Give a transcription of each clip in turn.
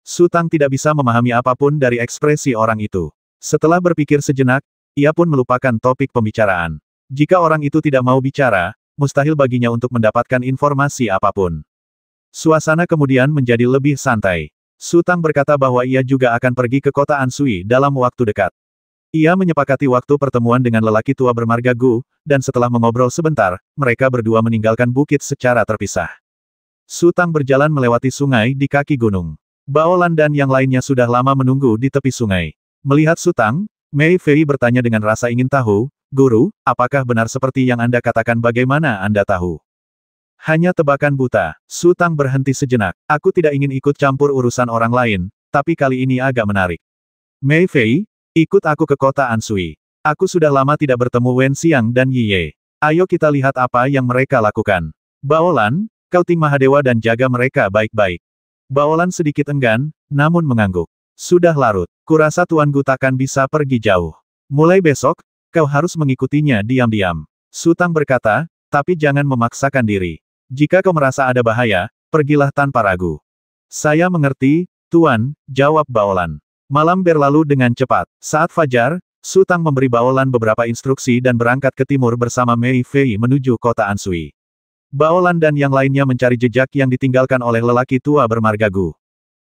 Su Tang tidak bisa memahami apapun dari ekspresi orang itu. Setelah berpikir sejenak, ia pun melupakan topik pembicaraan. Jika orang itu tidak mau bicara, mustahil baginya untuk mendapatkan informasi apapun. Suasana kemudian menjadi lebih santai. Su Tang berkata bahwa ia juga akan pergi ke kota Anshui dalam waktu dekat. Ia menyepakati waktu pertemuan dengan lelaki tua bermarga Gu, dan setelah mengobrol sebentar, mereka berdua meninggalkan bukit secara terpisah. Su Tang berjalan melewati sungai di kaki gunung. Baolan dan yang lainnya sudah lama menunggu di tepi sungai. Melihat Su Tang, Mei Fei bertanya dengan rasa ingin tahu, "Guru, apakah benar seperti yang Anda katakan? Bagaimana Anda tahu?" "Hanya tebakan buta." Su Tang berhenti sejenak. "Aku tidak ingin ikut campur urusan orang lain, tapi kali ini agak menarik. Mei Fei, ikut aku ke kota Anshui. Aku sudah lama tidak bertemu Wen Xiang dan Yi Ye. Ayo kita lihat apa yang mereka lakukan. Baolan, kau Ting Mahadewa dan jaga mereka baik-baik." Baolan sedikit enggan, namun mengangguk. "Sudah larut. Kurasa Tuan Gu takkan bisa pergi jauh. Mulai besok, kau harus mengikutinya diam-diam." Su Tang berkata, "Tapi jangan memaksakan diri. Jika kau merasa ada bahaya, pergilah tanpa ragu." "Saya mengerti, Tuan," jawab Baolan. Malam berlalu dengan cepat. Saat fajar, Su Tang memberi Baolan beberapa instruksi dan berangkat ke timur bersama Mei Fei menuju kota Anshui. Baolan dan yang lainnya mencari jejak yang ditinggalkan oleh lelaki tua bermarga Gu.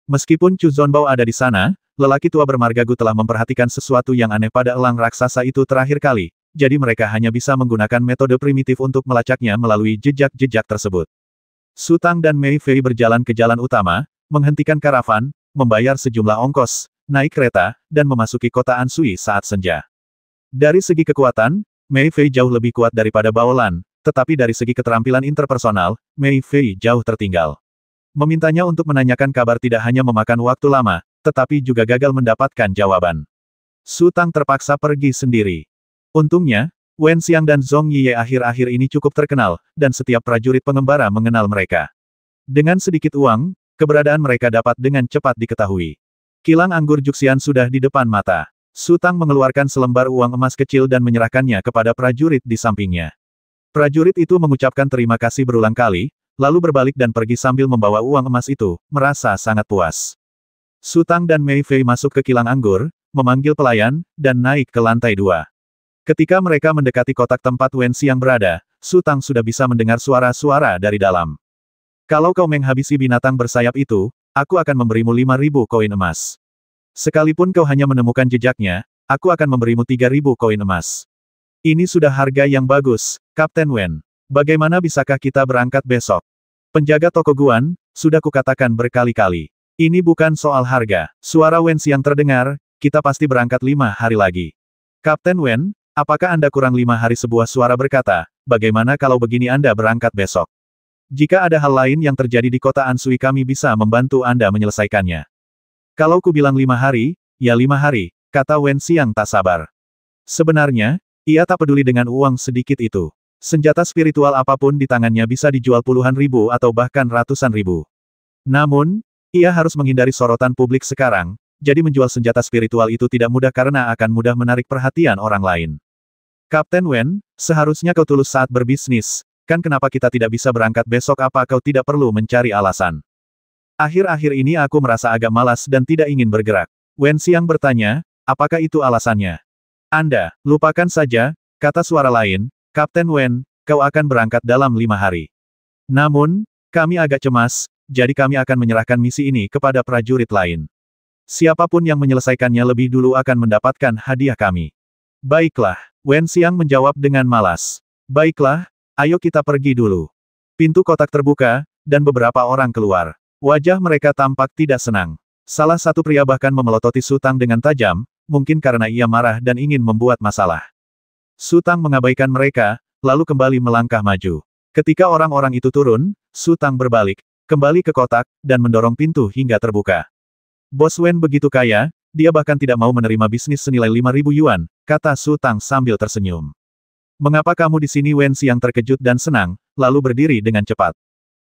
Meskipun Chu Zonbao ada di sana, lelaki tua bermarga Gu telah memperhatikan sesuatu yang aneh pada elang raksasa itu terakhir kali, jadi mereka hanya bisa menggunakan metode primitif untuk melacaknya melalui jejak-jejak tersebut. Su Tang dan Mei Fei berjalan ke jalan utama, menghentikan karavan, membayar sejumlah ongkos, naik kereta, dan memasuki kota Anshui saat senja. Dari segi kekuatan, Mei Fei jauh lebih kuat daripada Baolan, tetapi dari segi keterampilan interpersonal, Mei Fei jauh tertinggal. Memintanya untuk menanyakan kabar tidak hanya memakan waktu lama, tetapi juga gagal mendapatkan jawaban. Su Tang terpaksa pergi sendiri. Untungnya, Wen Xiang dan Zhong Yiye akhir-akhir ini cukup terkenal, dan setiap prajurit pengembara mengenal mereka. Dengan sedikit uang, keberadaan mereka dapat dengan cepat diketahui. Kilang anggur Juxian sudah di depan mata. Su Tang mengeluarkan selembar uang emas kecil dan menyerahkannya kepada prajurit di sampingnya. Prajurit itu mengucapkan terima kasih berulang kali, lalu berbalik dan pergi sambil membawa uang emas itu, merasa sangat puas. Su Tang dan Mei Fei masuk ke kilang anggur, memanggil pelayan, dan naik ke lantai 2. Ketika mereka mendekati kotak tempat Wen Xiang berada, Su Tang sudah bisa mendengar suara-suara dari dalam. "Kalau kau menghabisi binatang bersayap itu, aku akan memberimu 5.000 koin emas. Sekalipun kau hanya menemukan jejaknya, aku akan memberimu 3.000 koin emas. Ini sudah harga yang bagus, Kapten Wen. Bagaimana bisakah kita berangkat besok?" "Penjaga toko Guan, sudah kukatakan berkali-kali. Ini bukan soal harga." Suara Wen Xiang terdengar, "Kita pasti berangkat 5 hari lagi." "Kapten Wen, apakah Anda kurang 5 hari?" Sebuah suara berkata, "Bagaimana kalau begini Anda berangkat besok? Jika ada hal lain yang terjadi di kota Anshui kami bisa membantu Anda menyelesaikannya." "Kalau ku bilang 5 hari, ya 5 hari, kata Wen Xiang tak sabar. Sebenarnya, ia tak peduli dengan uang sedikit itu. Senjata spiritual apapun di tangannya bisa dijual puluhan ribu atau bahkan ratusan ribu. Namun, ia harus menghindari sorotan publik sekarang, jadi menjual senjata spiritual itu tidak mudah karena akan mudah menarik perhatian orang lain. "Kapten Wen, seharusnya kau tulus saat berbisnis, kan kenapa kita tidak bisa berangkat besok? Apa kau tidak perlu mencari alasan? Akhir-akhir ini aku merasa agak malas dan tidak ingin bergerak." Wen Xiang bertanya, "Apakah itu alasannya?" "Anda, lupakan saja," kata suara lain, "Kapten Wen, kau akan berangkat dalam 5 hari. Namun, kami agak cemas, jadi kami akan menyerahkan misi ini kepada prajurit lain. Siapapun yang menyelesaikannya lebih dulu akan mendapatkan hadiah kami." "Baiklah," Wen Xiang menjawab dengan malas. "Baiklah, ayo kita pergi dulu." Pintu kotak terbuka, dan beberapa orang keluar. Wajah mereka tampak tidak senang. Salah satu pria bahkan memelototi Su Tang dengan tajam, mungkin karena ia marah dan ingin membuat masalah. Su Tang mengabaikan mereka, lalu kembali melangkah maju. Ketika orang-orang itu turun, Su Tang berbalik, kembali ke kotak, dan mendorong pintu hingga terbuka. "Bos Wen begitu kaya, dia bahkan tidak mau menerima bisnis senilai 5.000 yuan, kata Su Tang sambil tersenyum. "Mengapa kamu di sini?" Wen Xiang terkejut dan senang, lalu berdiri dengan cepat.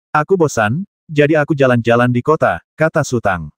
"Aku bosan, jadi aku jalan-jalan di kota," kata Su Tang.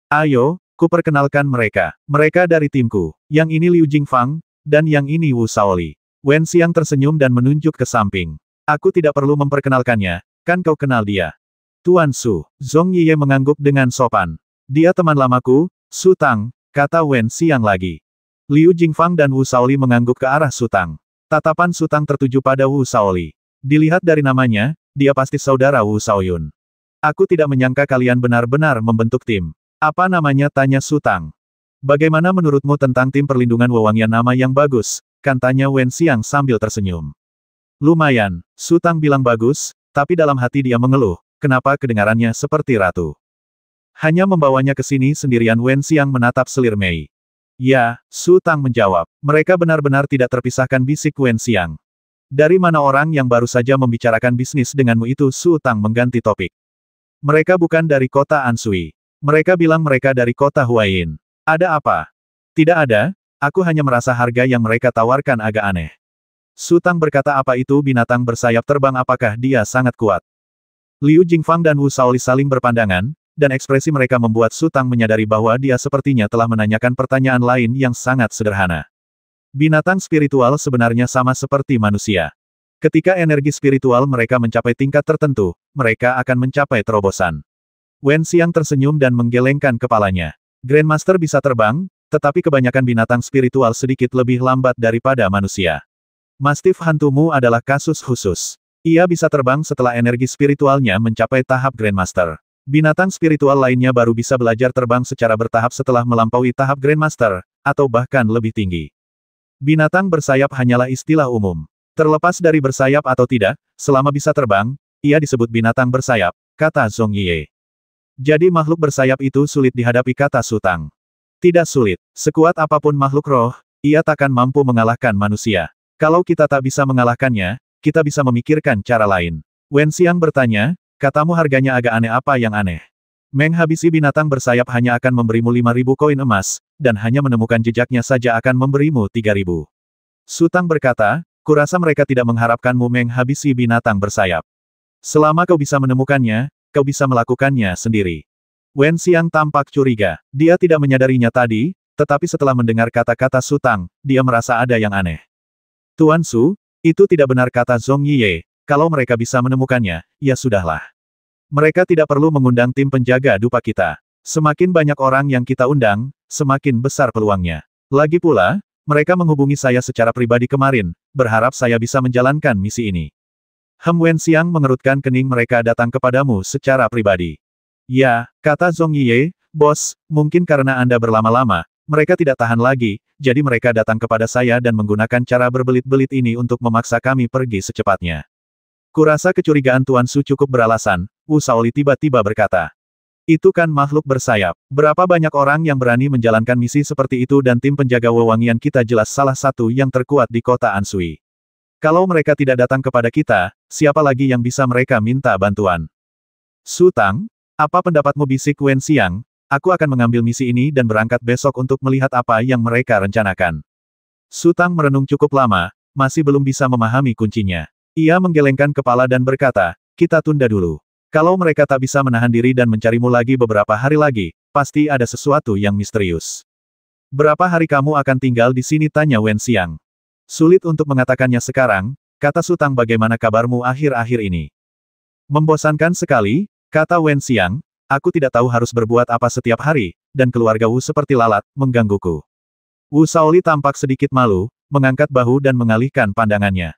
"Ayo, kuperkenalkan mereka. Mereka dari timku. Yang ini Liu Jingfang, dan yang ini Wu Shaoli." Wen Xiang tersenyum dan menunjuk ke samping. "Aku tidak perlu memperkenalkannya, kan kau kenal dia." "Tuan Su." Zhong Yiye mengangguk dengan sopan. Dia teman lamaku, Su Tang, kata Wen Xiang lagi. Liu Jingfang dan Wu Shaoli mengangguk ke arah Su Tang. Tatapan Su Tang tertuju pada Wu Shaoli. Dilihat dari namanya, dia pasti saudara Wu Shaoyun. Aku tidak menyangka kalian benar-benar membentuk tim. Apa namanya, tanya Su Tang. Bagaimana menurutmu tentang tim perlindungan wewangian, nama yang bagus, kan, tanya Wen Xiang sambil tersenyum. Lumayan, Su Tang bilang bagus, tapi dalam hati dia mengeluh, kenapa kedengarannya seperti ratu. Hanya membawanya ke sini sendirian. Wen Xiang menatap selir Mei. Ya, Su Tang menjawab. Mereka benar-benar tidak terpisahkan, bisik Wen Xiang. Dari mana orang yang baru saja membicarakan bisnis denganmu itu? Su Tang mengganti topik. Mereka bukan dari kota Anshui. Mereka bilang mereka dari kota Huayin. Ada apa? Tidak ada, aku hanya merasa harga yang mereka tawarkan agak aneh. Su Tang berkata, apa itu binatang bersayap terbang, apakah dia sangat kuat? Liu Jingfang dan Wu Shaoli saling berpandangan, dan ekspresi mereka membuat Su Tang menyadari bahwa dia sepertinya telah menanyakan pertanyaan lain yang sangat sederhana. Binatang spiritual sebenarnya sama seperti manusia. Ketika energi spiritual mereka mencapai tingkat tertentu, mereka akan mencapai terobosan. Wen Xiang tersenyum dan menggelengkan kepalanya. Grandmaster bisa terbang, tetapi kebanyakan binatang spiritual sedikit lebih lambat daripada manusia. Mastif hantumu adalah kasus khusus. Ia bisa terbang setelah energi spiritualnya mencapai tahap Grandmaster. Binatang spiritual lainnya baru bisa belajar terbang secara bertahap setelah melampaui tahap Grandmaster, atau bahkan lebih tinggi. Binatang bersayap hanyalah istilah umum. Terlepas dari bersayap atau tidak, selama bisa terbang, ia disebut binatang bersayap, kata Zhong Yiye. Jadi makhluk bersayap itu sulit dihadapi, kata Su Tang. Tidak sulit. Sekuat apapun makhluk roh, ia takkan mampu mengalahkan manusia. Kalau kita tak bisa mengalahkannya, kita bisa memikirkan cara lain. Wen Xiang bertanya, katamu harganya agak aneh, apa yang aneh? Menghabisi binatang bersayap hanya akan memberimu 5.000 koin emas, dan hanya menemukan jejaknya saja akan memberimu 3.000. Su Tang berkata, kurasa mereka tidak mengharapkanmu menghabisi binatang bersayap. Selama kau bisa menemukannya, kau bisa melakukannya sendiri. Wen Xiang tampak curiga. Dia tidak menyadarinya tadi, tetapi setelah mendengar kata-kata Su Tang, dia merasa ada yang aneh. Tuan Su, itu tidak benar, kata Zhong Yiye. Kalau mereka bisa menemukannya, ya sudahlah. Mereka tidak perlu mengundang tim penjaga dupa kita. Semakin banyak orang yang kita undang, semakin besar peluangnya. Lagi pula, mereka menghubungi saya secara pribadi kemarin, berharap saya bisa menjalankan misi ini. Wen Xiang mengerutkan kening, mereka datang kepadamu secara pribadi. Ya, kata Zhong Yiye, bos, mungkin karena Anda berlama-lama, mereka tidak tahan lagi, jadi mereka datang kepada saya dan menggunakan cara berbelit-belit ini untuk memaksa kami pergi secepatnya. Kurasa kecurigaan Tuan Su cukup beralasan, Wu Shaoli tiba-tiba berkata. Itu kan makhluk bersayap. Berapa banyak orang yang berani menjalankan misi seperti itu, dan tim penjaga wewangian kita jelas salah satu yang terkuat di kota Anshui. Kalau mereka tidak datang kepada kita, siapa lagi yang bisa mereka minta bantuan? Su Tang, apa pendapatmu, bisik Wen Xiang? Aku akan mengambil misi ini dan berangkat besok untuk melihat apa yang mereka rencanakan. Su Tang merenung cukup lama, masih belum bisa memahami kuncinya. Ia menggelengkan kepala dan berkata, kita tunda dulu. Kalau mereka tak bisa menahan diri dan mencarimu lagi beberapa hari lagi, pasti ada sesuatu yang misterius. Berapa hari kamu akan tinggal di sini, tanya Wen Xiang. Sulit untuk mengatakannya sekarang, kata Su Tang, bagaimana kabarmu akhir-akhir ini? Membosankan sekali, kata Wen Xiang, aku tidak tahu harus berbuat apa setiap hari, dan keluarga Wu seperti lalat, menggangguku. Wu Shaoli tampak sedikit malu, mengangkat bahu dan mengalihkan pandangannya.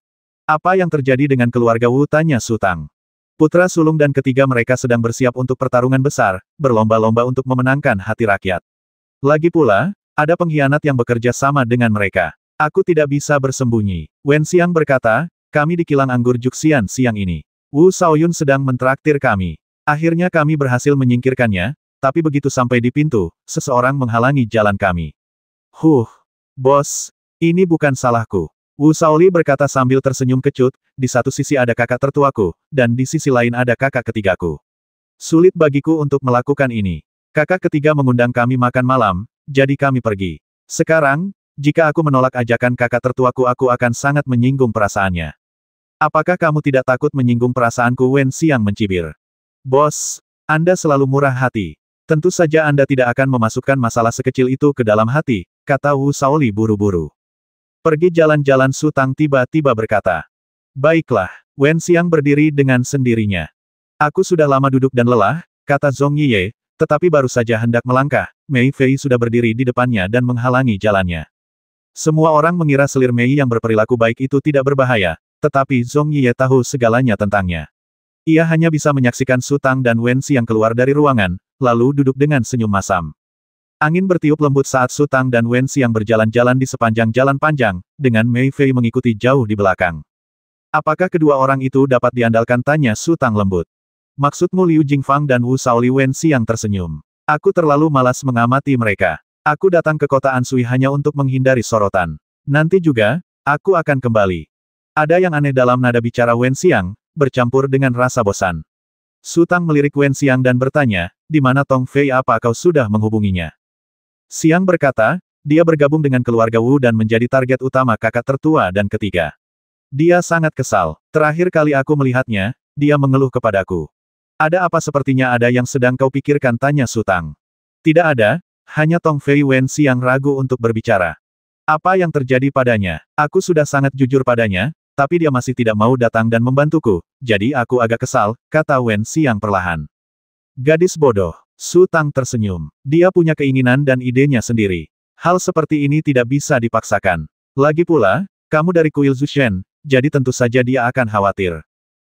Apa yang terjadi dengan keluarga Wu, tanya Su Tang. Putra sulung dan ketiga mereka sedang bersiap untuk pertarungan besar, berlomba-lomba untuk memenangkan hati rakyat. Lagi pula, ada pengkhianat yang bekerja sama dengan mereka. Aku tidak bisa bersembunyi. Wen Xiang berkata, kami di kilang anggur Juxian siang ini. Wu Shaoyun sedang mentraktir kami. Akhirnya kami berhasil menyingkirkannya, tapi begitu sampai di pintu, seseorang menghalangi jalan kami. Bos, ini bukan salahku. Wu Shaoli berkata sambil tersenyum kecut, di satu sisi ada kakak tertuaku, dan di sisi lain ada kakak ketigaku. Sulit bagiku untuk melakukan ini. Kakak ketiga mengundang kami makan malam, jadi kami pergi. Sekarang, jika aku menolak ajakan kakak tertuaku, aku akan sangat menyinggung perasaannya. Apakah kamu tidak takut menyinggung perasaanku? Wen Xiang mencibir. Bos, Anda selalu murah hati. Tentu saja Anda tidak akan memasukkan masalah sekecil itu ke dalam hati, kata Wu Shaoli buru-buru. Pergi jalan-jalan, Su Tang tiba-tiba berkata. Baiklah, Wen Xiang berdiri dengan sendirinya. Aku sudah lama duduk dan lelah, kata Zhong Yiye, Tetapi baru saja hendak melangkah, Mei Fei sudah berdiri di depannya dan menghalangi jalannya. Semua orang mengira selir Mei yang berperilaku baik itu tidak berbahaya, tetapi Zhong Yiye tahu segalanya tentangnya. Ia hanya bisa menyaksikan Su Tang dan Wen Xiang keluar dari ruangan, lalu duduk dengan senyum masam. Angin bertiup lembut saat Su Tang dan Wen Xiang berjalan-jalan di sepanjang jalan panjang, dengan Mei Fei mengikuti jauh di belakang. Apakah kedua orang itu dapat diandalkan? Tanya Su Tang lembut. Maksudmu? Liu Jingfang dan Wu Shaoli? Wen Xiang tersenyum. Aku terlalu malas mengamati mereka. Aku datang ke kota Ansui hanya untuk menghindari sorotan. Nanti juga, aku akan kembali. Ada yang aneh dalam nada bicara Wen Xiang, bercampur dengan rasa bosan. Su Tang melirik Wen Xiang dan bertanya, di mana Tong Fei? Apa kau sudah menghubunginya? Xiang berkata, dia bergabung dengan keluarga Wu dan menjadi target utama kakak tertua dan ketiga. Dia sangat kesal. Terakhir kali aku melihatnya, dia mengeluh kepadaku. Ada apa? Sepertinya ada yang sedang kau pikirkan, tanya Su Tang. Tidak ada, hanya Tong Fei. Wen Xiang ragu untuk berbicara. Apa yang terjadi padanya? Aku sudah sangat jujur padanya, tapi dia masih tidak mau datang dan membantuku, jadi aku agak kesal, kata Wen Xiang perlahan. Gadis bodoh. Su Tang tersenyum. Dia punya keinginan dan idenya sendiri. Hal seperti ini tidak bisa dipaksakan. Lagi pula, kamu dari kuil Zushen, jadi tentu saja dia akan khawatir.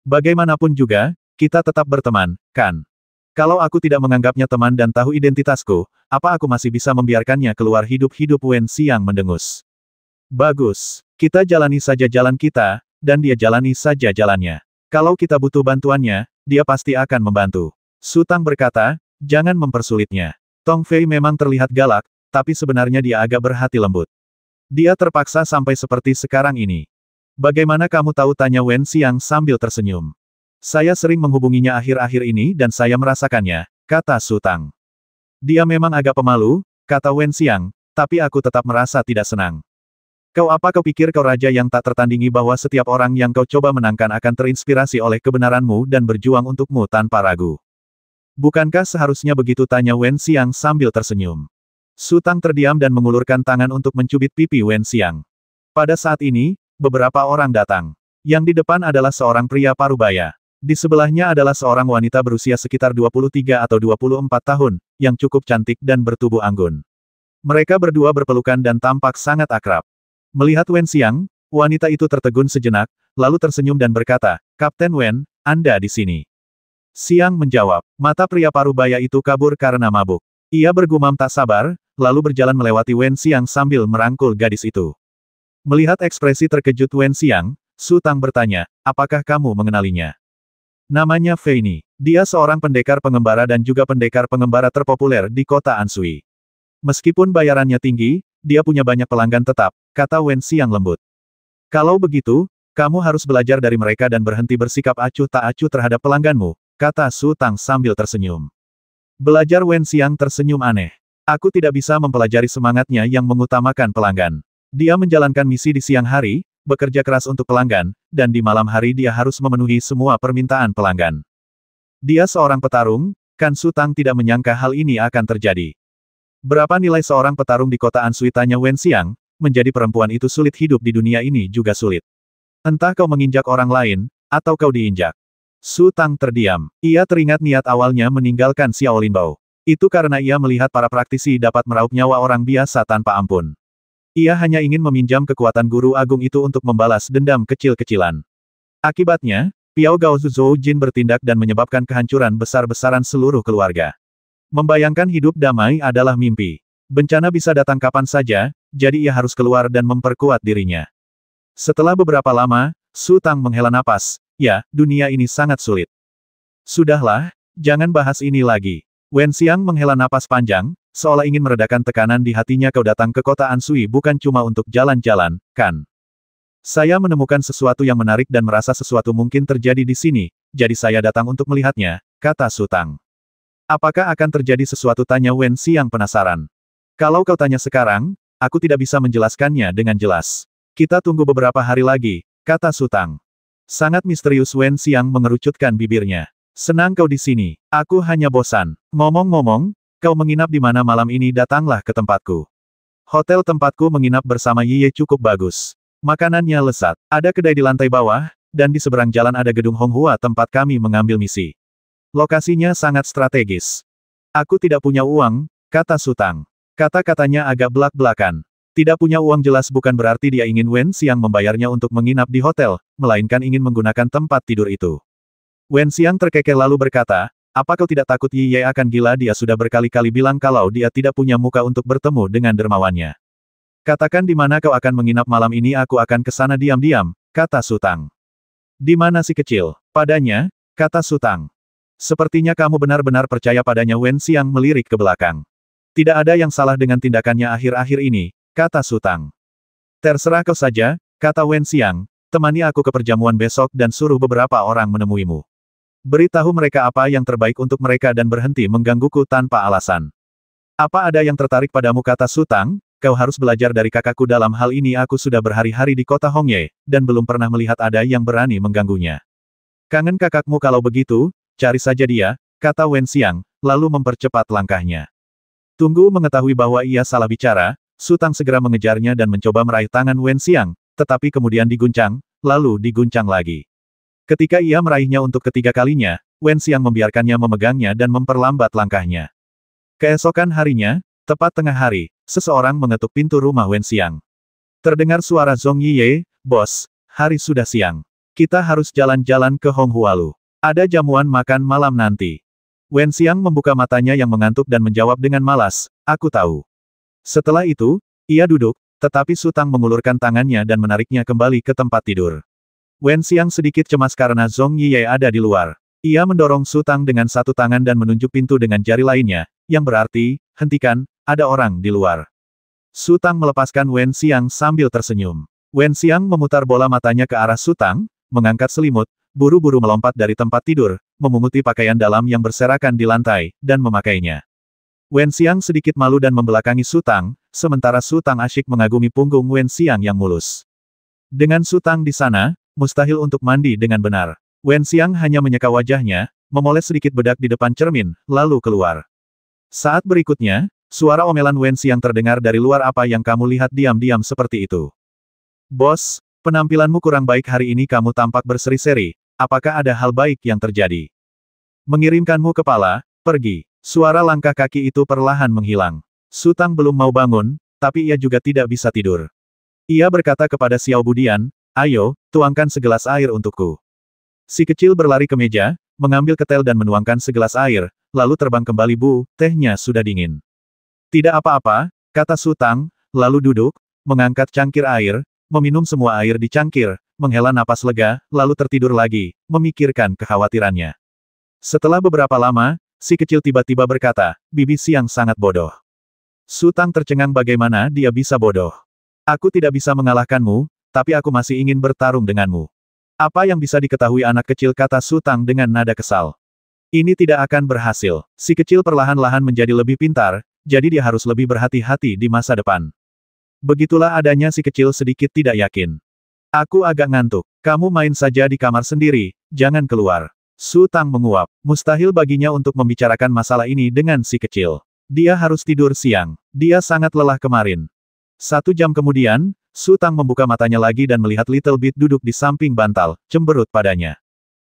Bagaimanapun juga, kita tetap berteman, kan? Kalau aku tidak menganggapnya teman dan tahu identitasku, apa aku masih bisa membiarkannya keluar hidup-hidup? Wen Xiang mendengus. Bagus. Kita jalani saja jalan kita, dan dia jalani saja jalannya. Kalau kita butuh bantuannya, dia pasti akan membantu. Su Tang berkata, jangan mempersulitnya. Tong Fei memang terlihat galak, tapi sebenarnya dia agak berhati lembut. Dia terpaksa sampai seperti sekarang ini. Bagaimana kamu tahu? Tanya Wen Xiang sambil tersenyum. Saya sering menghubunginya akhir-akhir ini dan saya merasakannya, kata Su Tang. Dia memang agak pemalu, kata Wen Xiang, tapi aku tetap merasa tidak senang. Kau pikir kau raja yang tak tertandingi bahwa setiap orang yang kau coba menangkan akan terinspirasi oleh kebenaranmu dan berjuang untukmu tanpa ragu. Bukankah seharusnya begitu? Tanya Wen Xiang sambil tersenyum. Su Tang terdiam dan mengulurkan tangan untuk mencubit pipi Wen Xiang. Pada saat ini, beberapa orang datang. Yang di depan adalah seorang pria parubaya. Di sebelahnya adalah seorang wanita berusia sekitar 23 atau 24 tahun, yang cukup cantik dan bertubuh anggun. Mereka berdua berpelukan dan tampak sangat akrab. Melihat Wen Xiang, wanita itu tertegun sejenak, lalu tersenyum dan berkata, Kapten Wen, Anda di sini. Xiang menjawab, mata pria parubaya itu kabur karena mabuk. Ia bergumam tak sabar, lalu berjalan melewati Wen Xiang sambil merangkul gadis itu. Melihat ekspresi terkejut Wen Xiang, Su Tang bertanya, apakah kamu mengenalinya? Namanya Fei Ni. Dia seorang pendekar pengembara dan juga pendekar pengembara terpopuler di kota Ansui. Meskipun bayarannya tinggi, dia punya banyak pelanggan tetap, kata Wen Xiang lembut. Kalau begitu, kamu harus belajar dari mereka dan berhenti bersikap acuh tak acuh terhadap pelangganmu, kata Su Tang sambil tersenyum. Belajar? Wen Xiang tersenyum aneh. Aku tidak bisa mempelajari semangatnya yang mengutamakan pelanggan. Dia menjalankan misi di siang hari, bekerja keras untuk pelanggan, dan di malam hari dia harus memenuhi semua permintaan pelanggan. Dia seorang petarung, kan? Su Tang tidak menyangka hal ini akan terjadi. Berapa nilai seorang petarung di kota Ansui? Tanya Wen Xiang, menjadi perempuan itu sulit hidup di dunia ini juga sulit. Entah kau menginjak orang lain, atau kau diinjak. Su Tang terdiam. Ia teringat niat awalnya meninggalkan Xiao Linbao. Itu karena ia melihat para praktisi dapat meraup nyawa orang biasa tanpa ampun. Ia hanya ingin meminjam kekuatan guru agung itu untuk membalas dendam kecil-kecilan. Akibatnya, Piao Gao Zhou Jin bertindak dan menyebabkan kehancuran besar-besaran seluruh keluarga. Membayangkan hidup damai adalah mimpi. Bencana bisa datang kapan saja, jadi ia harus keluar dan memperkuat dirinya. Setelah beberapa lama, Su Tang menghela napas, ya, dunia ini sangat sulit. Sudahlah, jangan bahas ini lagi. Wen Xiang menghela napas panjang, seolah ingin meredakan tekanan di hatinya. Kau datang ke kota Ansui bukan cuma untuk jalan-jalan, kan? Saya menemukan sesuatu yang menarik dan merasa sesuatu mungkin terjadi di sini, jadi saya datang untuk melihatnya, kata Su Tang. Apakah akan terjadi sesuatu? Tanya Wen Xiang penasaran. Kalau kau tanya sekarang, aku tidak bisa menjelaskannya dengan jelas. Kita tunggu beberapa hari lagi, kata Su Tang. Sangat misterius. Wen Xiang mengerucutkan bibirnya. Senang kau di sini. Aku hanya bosan. Ngomong-ngomong, kau menginap di mana malam ini? Datanglah ke tempatku. Hotel tempatku menginap bersama Yiye cukup bagus. Makanannya lezat. Ada kedai di lantai bawah, dan di seberang jalan ada gedung Honghua tempat kami mengambil misi. Lokasinya sangat strategis. Aku tidak punya uang, kata Sutang. Kata-katanya agak belak-belakan. Tidak punya uang jelas bukan berarti dia ingin Wen Xiang membayarnya untuk menginap di hotel, melainkan ingin menggunakan tempat tidur itu. Wen Xiang terkekeh lalu berkata, apa kau tidak takut Yi Ye akan gila? Dia sudah berkali-kali bilang kalau dia tidak punya muka untuk bertemu dengan dermawannya. Katakan di mana kau akan menginap malam ini, aku akan ke sana diam-diam, kata Sutang. Di mana si kecil? Padanya, kata Sutang. Sepertinya kamu benar-benar percaya padanya. Wen Xiang melirik ke belakang. Tidak ada yang salah dengan tindakannya akhir-akhir ini, kata Sutang. Terserah kau saja, kata Wen Xiang, temani aku ke perjamuan besok dan suruh beberapa orang menemuimu. Beritahu mereka apa yang terbaik untuk mereka dan berhenti menggangguku tanpa alasan. Apa ada yang tertarik padamu, kata Sutang? Kau harus belajar dari kakakku dalam hal ini. Aku sudah berhari-hari di kota Hongye, dan belum pernah melihat ada yang berani mengganggunya. Kangen kakakmu? Kalau begitu, cari saja dia, kata Wen Xiang, lalu mempercepat langkahnya. Tunggu, mengetahui bahwa ia salah bicara, Sutang segera mengejarnya dan mencoba meraih tangan Wen Xiang, tetapi kemudian diguncang, lalu diguncang lagi. Ketika ia meraihnya untuk ketiga kalinya, Wen Xiang membiarkannya memegangnya dan memperlambat langkahnya. Keesokan harinya, tepat tengah hari, seseorang mengetuk pintu rumah Wen Xiang. Terdengar suara Zhong Yiye, bos, hari sudah siang. Kita harus jalan-jalan ke Honghualu. Ada jamuan makan malam nanti. Wen Xiang membuka matanya yang mengantuk dan menjawab dengan malas, aku tahu. Setelah itu, ia duduk, tetapi Sutang mengulurkan tangannya dan menariknya kembali ke tempat tidur. Wen Xiang sedikit cemas karena Zhong Yiye ada di luar. Ia mendorong Sutang dengan satu tangan dan menunjuk pintu dengan jari lainnya, yang berarti, hentikan, ada orang di luar. Sutang melepaskan Wen Xiang sambil tersenyum. Wen Xiang memutar bola matanya ke arah Sutang, mengangkat selimut, buru-buru melompat dari tempat tidur, memunguti pakaian dalam yang berserakan di lantai, dan memakainya. Wen Xiang sedikit malu dan membelakangi Sutang, sementara Sutang asyik mengagumi punggung Wen Xiang yang mulus. Dengan Sutang di sana, mustahil untuk mandi dengan benar. Wen Xiang hanya menyeka wajahnya, memoles sedikit bedak di depan cermin, lalu keluar. Saat berikutnya, suara omelan Wen Xiang terdengar dari luar. Apa yang kamu lihat diam-diam seperti itu? Bos, penampilanmu kurang baik hari ini. Kamu tampak berseri-seri. Apakah ada hal baik yang terjadi? Mengirimkanmu kepala, pergi. Suara langkah kaki itu perlahan menghilang. Sutang belum mau bangun, tapi ia juga tidak bisa tidur. Ia berkata kepada Xiao Budian, ayo, tuangkan segelas air untukku. Si kecil berlari ke meja, mengambil ketel dan menuangkan segelas air, lalu terbang kembali. Bu, tehnya sudah dingin. Tidak apa-apa, kata Sutang, lalu duduk, mengangkat cangkir air, meminum semua air di cangkir, menghela napas lega, lalu tertidur lagi, memikirkan kekhawatirannya. Setelah beberapa lama, si kecil tiba-tiba berkata, Bibi Xiang sangat bodoh. Sutang tercengang. Bagaimana dia bisa bodoh? Aku tidak bisa mengalahkanmu, tapi aku masih ingin bertarung denganmu. Apa yang bisa diketahui anak kecil, kata Sutang dengan nada kesal. Ini tidak akan berhasil. Si kecil perlahan-lahan menjadi lebih pintar, jadi dia harus lebih berhati-hati di masa depan. Begitulah adanya si kecil sedikit tidak yakin. Aku agak ngantuk. Kamu main saja di kamar sendiri, jangan keluar. Sutang menguap. Mustahil baginya untuk membicarakan masalah ini dengan si kecil. Dia harus tidur siang. Dia sangat lelah kemarin. 1 jam kemudian, Sutang membuka matanya lagi dan melihat Little Bit duduk di samping bantal, cemberut padanya.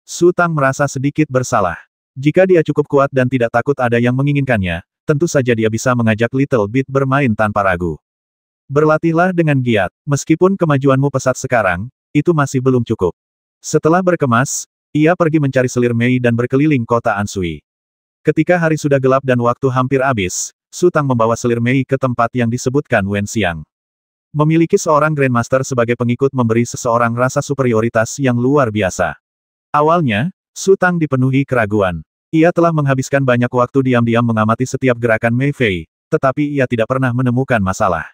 Sutang merasa sedikit bersalah. Jika dia cukup kuat dan tidak takut ada yang menginginkannya, tentu saja dia bisa mengajak Little Bit bermain tanpa ragu. Berlatihlah dengan giat. Meskipun kemajuanmu pesat sekarang, itu masih belum cukup. Setelah berkemas, ia pergi mencari selir Mei dan berkeliling kota Anshui. Ketika hari sudah gelap dan waktu hampir habis, Sutang membawa selir Mei ke tempat yang disebutkan Wen Xiang. Memiliki seorang Grandmaster sebagai pengikut memberi seseorang rasa superioritas yang luar biasa. Awalnya, Sutang dipenuhi keraguan. Ia telah menghabiskan banyak waktu diam-diam mengamati setiap gerakan Mei Fei, tetapi ia tidak pernah menemukan masalah.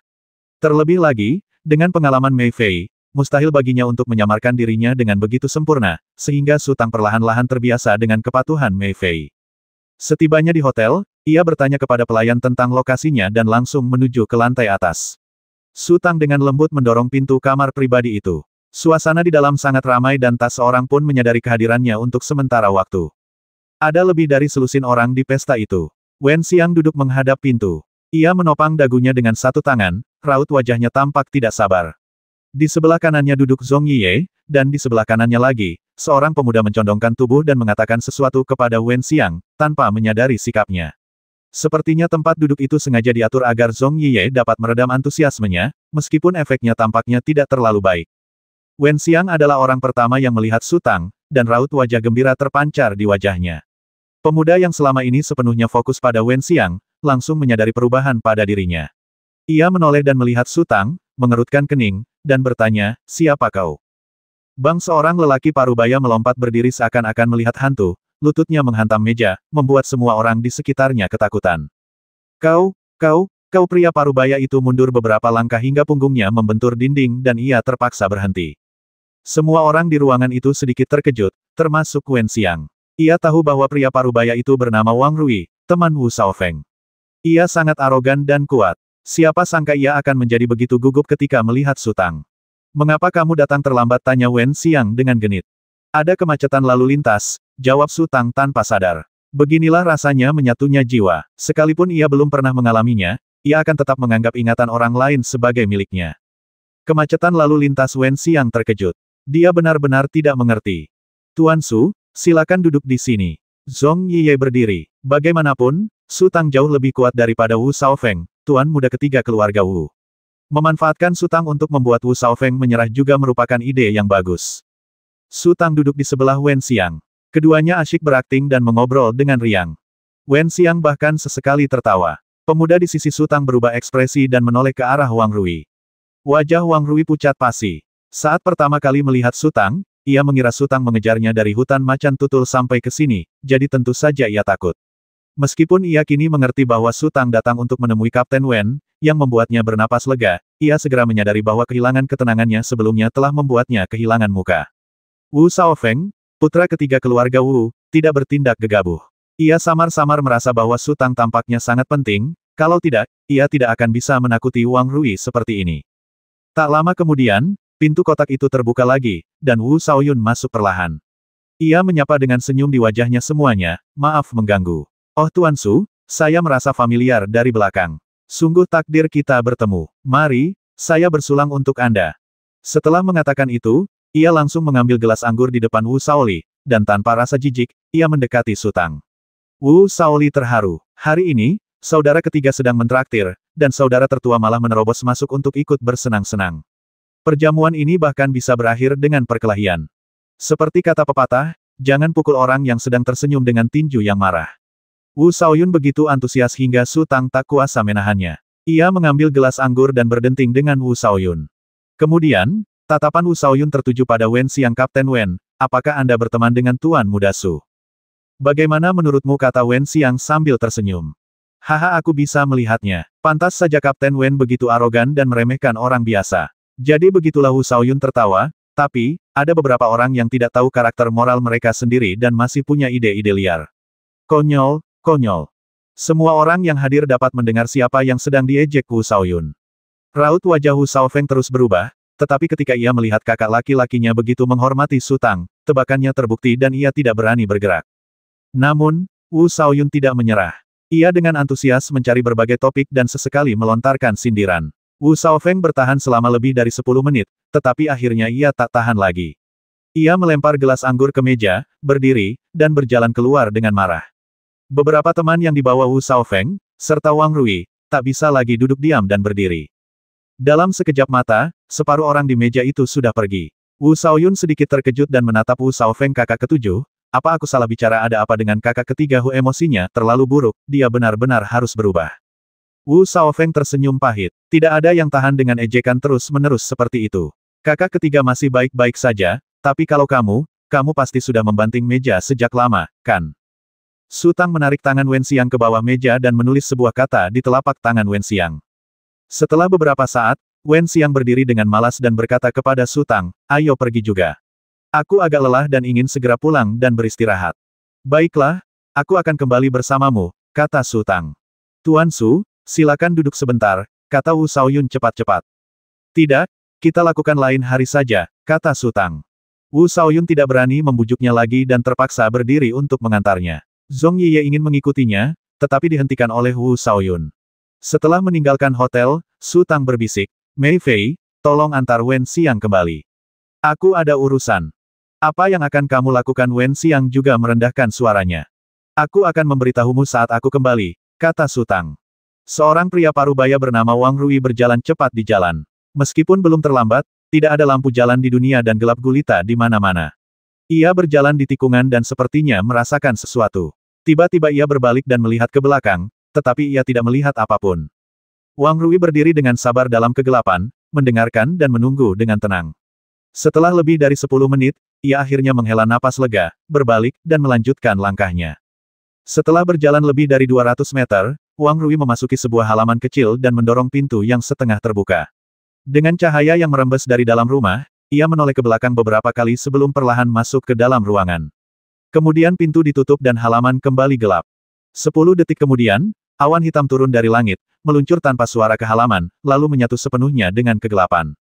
Terlebih lagi, dengan pengalaman Mei Fei, mustahil baginya untuk menyamarkan dirinya dengan begitu sempurna, sehingga Sutang perlahan-lahan terbiasa dengan kepatuhan Mei Fei. Setibanya di hotel, ia bertanya kepada pelayan tentang lokasinya dan langsung menuju ke lantai atas. Sutang dengan lembut mendorong pintu kamar pribadi itu. Suasana di dalam sangat ramai dan tak seorang pun menyadari kehadirannya untuk sementara waktu. Ada lebih dari selusin orang di pesta itu. Wen Xiang duduk menghadap pintu. Ia menopang dagunya dengan satu tangan, raut wajahnya tampak tidak sabar. Di sebelah kanannya duduk Zhong Yiye, dan di sebelah kanannya lagi, seorang pemuda mencondongkan tubuh dan mengatakan sesuatu kepada Wen Xiang, tanpa menyadari sikapnya. Sepertinya tempat duduk itu sengaja diatur agar Zhong Yiye dapat meredam antusiasmenya, meskipun efeknya tampaknya tidak terlalu baik. Wen Xiang adalah orang pertama yang melihat Su Tang, dan raut wajah gembira terpancar di wajahnya. Pemuda yang selama ini sepenuhnya fokus pada Wen Xiang, langsung menyadari perubahan pada dirinya. Ia menoleh dan melihat Su Tang, mengerutkan kening, dan bertanya, "Siapa kau?" Bang, seorang lelaki parubaya melompat berdiri seakan-akan melihat hantu, lututnya menghantam meja, membuat semua orang di sekitarnya ketakutan. Kau pria parubaya itu mundur beberapa langkah hingga punggungnya membentur dinding dan ia terpaksa berhenti. Semua orang di ruangan itu sedikit terkejut, termasuk Wen Xiang. Ia tahu bahwa pria parubaya itu bernama Wang Rui, teman Wu Shaofeng. Ia sangat arogan dan kuat. Siapa sangka ia akan menjadi begitu gugup ketika melihat Su Tang. "Mengapa kamu datang terlambat?" tanya Wen Xiang dengan genit. "Ada kemacetan lalu lintas," jawab Su Tang tanpa sadar. Beginilah rasanya menyatunya jiwa. Sekalipun ia belum pernah mengalaminya, ia akan tetap menganggap ingatan orang lain sebagai miliknya. Kemacetan lalu lintas. Wen Xiang terkejut. Dia benar-benar tidak mengerti. "Tuan Su, silakan duduk di sini." Zhong Yiye berdiri. Bagaimanapun, Su Tang jauh lebih kuat daripada Wu Shaofeng, tuan muda ketiga keluarga Wu. Memanfaatkan Su Tang untuk membuat Wu Shaofeng menyerah juga merupakan ide yang bagus. Su Tang duduk di sebelah Wen Xiang. Keduanya asyik berakting dan mengobrol dengan riang. Wen Xiang bahkan sesekali tertawa. Pemuda di sisi Su Tang berubah ekspresi dan menoleh ke arah Wang Rui. Wajah Wang Rui pucat pasi. Saat pertama kali melihat Su Tang, ia mengira Su Tang mengejarnya dari hutan macan tutul sampai ke sini, jadi tentu saja ia takut. Meskipun ia kini mengerti bahwa Su Tang datang untuk menemui Kapten Wen, yang membuatnya bernapas lega, ia segera menyadari bahwa kehilangan ketenangannya sebelumnya telah membuatnya kehilangan muka. Wu Shaofeng, putra ketiga keluarga Wu, tidak bertindak gegabah. Ia samar-samar merasa bahwa Su Tang tampaknya sangat penting, kalau tidak, ia tidak akan bisa menakuti Wang Rui seperti ini. Tak lama kemudian, pintu kotak itu terbuka lagi, dan Wu Shaoyun masuk perlahan. Ia menyapa dengan senyum di wajahnya semuanya, "Maaf mengganggu." "Oh Tuan Su, saya merasa familiar dari belakang. Sungguh takdir kita bertemu. Mari, saya bersulang untuk Anda." Setelah mengatakan itu, ia langsung mengambil gelas anggur di depan Wu Shaoli, dan tanpa rasa jijik, ia mendekati Su Tang. Wu Shaoli terharu. Hari ini, saudara ketiga sedang mentraktir, dan saudara tertua malah menerobos masuk untuk ikut bersenang-senang. Perjamuan ini bahkan bisa berakhir dengan perkelahian. Seperti kata pepatah, jangan pukul orang yang sedang tersenyum dengan tinju yang marah. Wu Shaoyun begitu antusias hingga Su Tang tak kuasa menahannya. Ia mengambil gelas anggur dan berdenting dengan Wu Shaoyun. Kemudian, tatapan Wu Shaoyun tertuju pada Wen Xiang. "Kapten Wen, apakah Anda berteman dengan Tuan Muda Su? Bagaimana menurutmu?" kata Wen Xiang sambil tersenyum. "Haha, aku bisa melihatnya. Pantas saja Kapten Wen begitu arogan dan meremehkan orang biasa." Jadi begitulah Wu Shaoyun tertawa, tapi, ada beberapa orang yang tidak tahu karakter moral mereka sendiri dan masih punya ide-ide liar. Konyol, konyol. Semua orang yang hadir dapat mendengar siapa yang sedang diejek Wu Shaoyun. Raut wajah Wu Shaofeng terus berubah, tetapi ketika ia melihat kakak laki-lakinya begitu menghormati Su Tang, tebakannya terbukti dan ia tidak berani bergerak. Namun, Wu Shaoyun tidak menyerah. Ia dengan antusias mencari berbagai topik dan sesekali melontarkan sindiran. Wu Shaofeng bertahan selama lebih dari 10 menit, tetapi akhirnya ia tak tahan lagi. Ia melempar gelas anggur ke meja, berdiri, dan berjalan keluar dengan marah. Beberapa teman yang dibawa Wu Shaofeng, serta Wang Rui, tak bisa lagi duduk diam dan berdiri. Dalam sekejap mata, separuh orang di meja itu sudah pergi. Wu Shaoyun sedikit terkejut dan menatap Wu Shaofeng. "Kakak ketujuh, apa aku salah bicara? Ada apa dengan kakak ketiga?" Hu emosinya terlalu buruk, dia benar-benar harus berubah. Wu Shaofeng tersenyum pahit. Tidak ada yang tahan dengan ejekan terus-menerus seperti itu. "Kakak ketiga masih baik-baik saja, tapi kalau kamu pasti sudah membanting meja sejak lama, kan?" Su Tang menarik tangan Wen Xiang ke bawah meja dan menulis sebuah kata di telapak tangan Wen Xiang. Setelah beberapa saat, Wen Xiang berdiri dengan malas dan berkata kepada Su Tang, "Ayo pergi juga. Aku agak lelah dan ingin segera pulang dan beristirahat." "Baiklah, aku akan kembali bersamamu," kata Su Tang. "Tuan Su, silakan duduk sebentar," kata Wu Shaoyun cepat-cepat. "Tidak, kita lakukan lain hari saja," kata Su Tang. Wu Shaoyun tidak berani membujuknya lagi dan terpaksa berdiri untuk mengantarnya. Zhong Yiye ingin mengikutinya, tetapi dihentikan oleh Wu Shaoyun. Setelah meninggalkan hotel, Su Tang berbisik, "Mei Fei, tolong antar Wen Xiang kembali. Aku ada urusan." "Apa yang akan kamu lakukan?" Wen Xiang juga merendahkan suaranya. "Aku akan memberitahumu saat aku kembali," kata Su Tang. Seorang pria parubaya bernama Wang Rui berjalan cepat di jalan. Meskipun belum terlambat, tidak ada lampu jalan di dunia dan gelap gulita di mana-mana. Ia berjalan di tikungan dan sepertinya merasakan sesuatu. Tiba-tiba ia berbalik dan melihat ke belakang, tetapi ia tidak melihat apapun. Wang Rui berdiri dengan sabar dalam kegelapan, mendengarkan dan menunggu dengan tenang. Setelah lebih dari 10 menit, ia akhirnya menghela napas lega, berbalik, dan melanjutkan langkahnya. Setelah berjalan lebih dari 200 meter, Wang Rui memasuki sebuah halaman kecil dan mendorong pintu yang setengah terbuka. Dengan cahaya yang merembes dari dalam rumah, ia menoleh ke belakang beberapa kali sebelum perlahan masuk ke dalam ruangan. Kemudian pintu ditutup dan halaman kembali gelap. 10 detik kemudian, awan hitam turun dari langit, meluncur tanpa suara ke halaman, lalu menyatu sepenuhnya dengan kegelapan.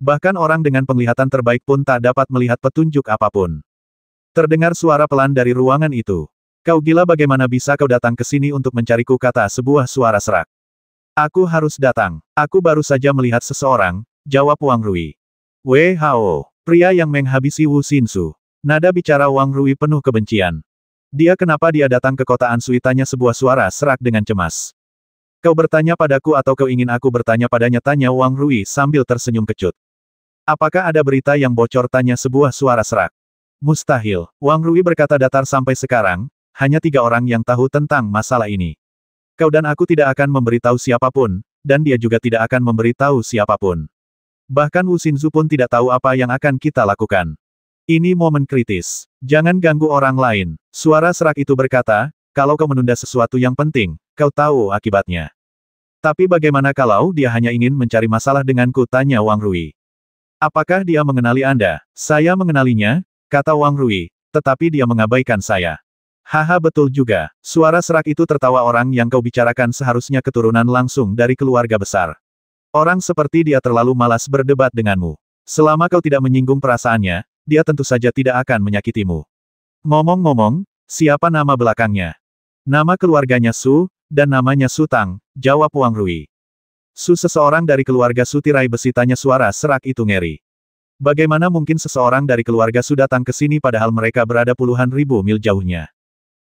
Bahkan orang dengan penglihatan terbaik pun tak dapat melihat petunjuk apapun. Terdengar suara pelan dari ruangan itu. Kau gila, bagaimana bisa kau datang ke sini untuk mencariku, kata sebuah suara serak. Aku harus datang. Aku baru saja melihat seseorang, jawab Wang Rui. Wei Hao, pria yang menghabisi Wu Xinsu. Nada bicara Wang Rui penuh kebencian. Kenapa dia datang ke kota Ansui, tanya sebuah suara serak dengan cemas. Kau bertanya padaku atau kau ingin aku bertanya padanya, tanya Wang Rui sambil tersenyum kecut. Apakah ada berita yang bocor, tanya sebuah suara serak. Mustahil, Wang Rui berkata datar, sampai sekarang, hanya 3 orang yang tahu tentang masalah ini. Kau dan aku tidak akan memberitahu siapapun, dan dia juga tidak akan memberitahu siapapun. Bahkan Wu Xinzu pun tidak tahu apa yang akan kita lakukan. Ini momen kritis. Jangan ganggu orang lain. Suara serak itu berkata, kalau kau menunda sesuatu yang penting, kau tahu akibatnya. Tapi bagaimana kalau dia hanya ingin mencari masalah denganku, tanya Wang Rui. Apakah dia mengenali Anda? Saya mengenalinya, kata Wang Rui, tetapi dia mengabaikan saya. Haha, betul juga. Suara serak itu tertawa, orang yang kau bicarakan seharusnya keturunan langsung dari keluarga besar. Orang seperti dia terlalu malas berdebat denganmu. Selama kau tidak menyinggung perasaannya, dia tentu saja tidak akan menyakitimu. Ngomong-ngomong, siapa nama belakangnya? Nama keluarganya Su, dan namanya Su Tang, jawab Wang Rui. Su, seseorang dari keluarga Su tirai besi, tanya suara serak itu ngeri. Bagaimana mungkin seseorang dari keluarga Su datang ke sini padahal mereka berada puluhan ribu mil jauhnya?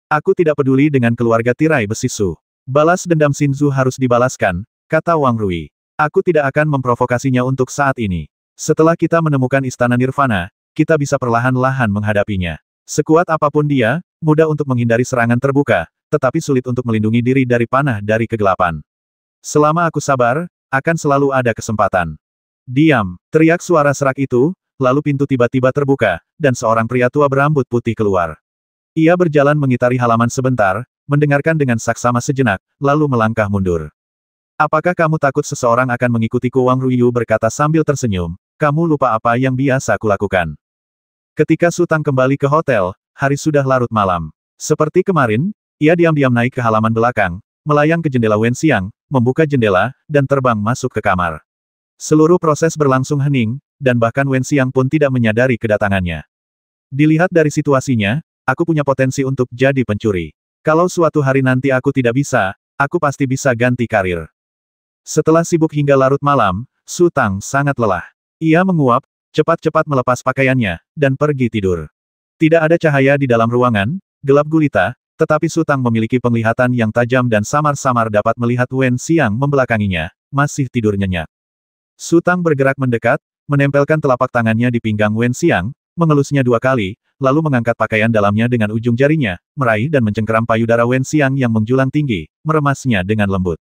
Aku tidak peduli dengan keluarga tirai besi Su. Balas dendam Xinzu harus dibalaskan, kata Wang Rui. Aku tidak akan memprovokasinya untuk saat ini. Setelah kita menemukan istana Nirvana, kita bisa perlahan-lahan menghadapinya. Sekuat apapun dia, mudah untuk menghindari serangan terbuka, tetapi sulit untuk melindungi diri dari panah dari kegelapan. Selama aku sabar, akan selalu ada kesempatan. Diam, teriak suara serak itu, lalu pintu tiba-tiba terbuka, dan seorang pria tua berambut putih keluar. Ia berjalan mengitari halaman sebentar, mendengarkan dengan saksama sejenak, lalu melangkah mundur. Apakah kamu takut seseorang akan mengikutiku? Wang Rui berkata sambil tersenyum, kamu lupa apa yang biasa kulakukan. Ketika Su Tang kembali ke hotel, hari sudah larut malam. Seperti kemarin, ia diam-diam naik ke halaman belakang, melayang ke jendela Wen Xiang, membuka jendela, dan terbang masuk ke kamar. Seluruh proses berlangsung hening, dan bahkan Wen Xiang pun tidak menyadari kedatangannya. Dilihat dari situasinya, aku punya potensi untuk jadi pencuri. Kalau suatu hari nanti aku tidak bisa, aku pasti bisa ganti karir. Setelah sibuk hingga larut malam, Su Tang sangat lelah. Ia menguap, cepat-cepat melepas pakaiannya, dan pergi tidur. Tidak ada cahaya di dalam ruangan, gelap gulita, tetapi Su Tang memiliki penglihatan yang tajam dan samar-samar dapat melihat Wen Xiang membelakanginya, masih tidur nyenyak. Su Tang bergerak mendekat, menempelkan telapak tangannya di pinggang Wen Xiang, mengelusnya 2 kali, lalu mengangkat pakaian dalamnya dengan ujung jarinya, meraih dan mencengkeram payudara Wen Xiang yang menjulang tinggi, meremasnya dengan lembut.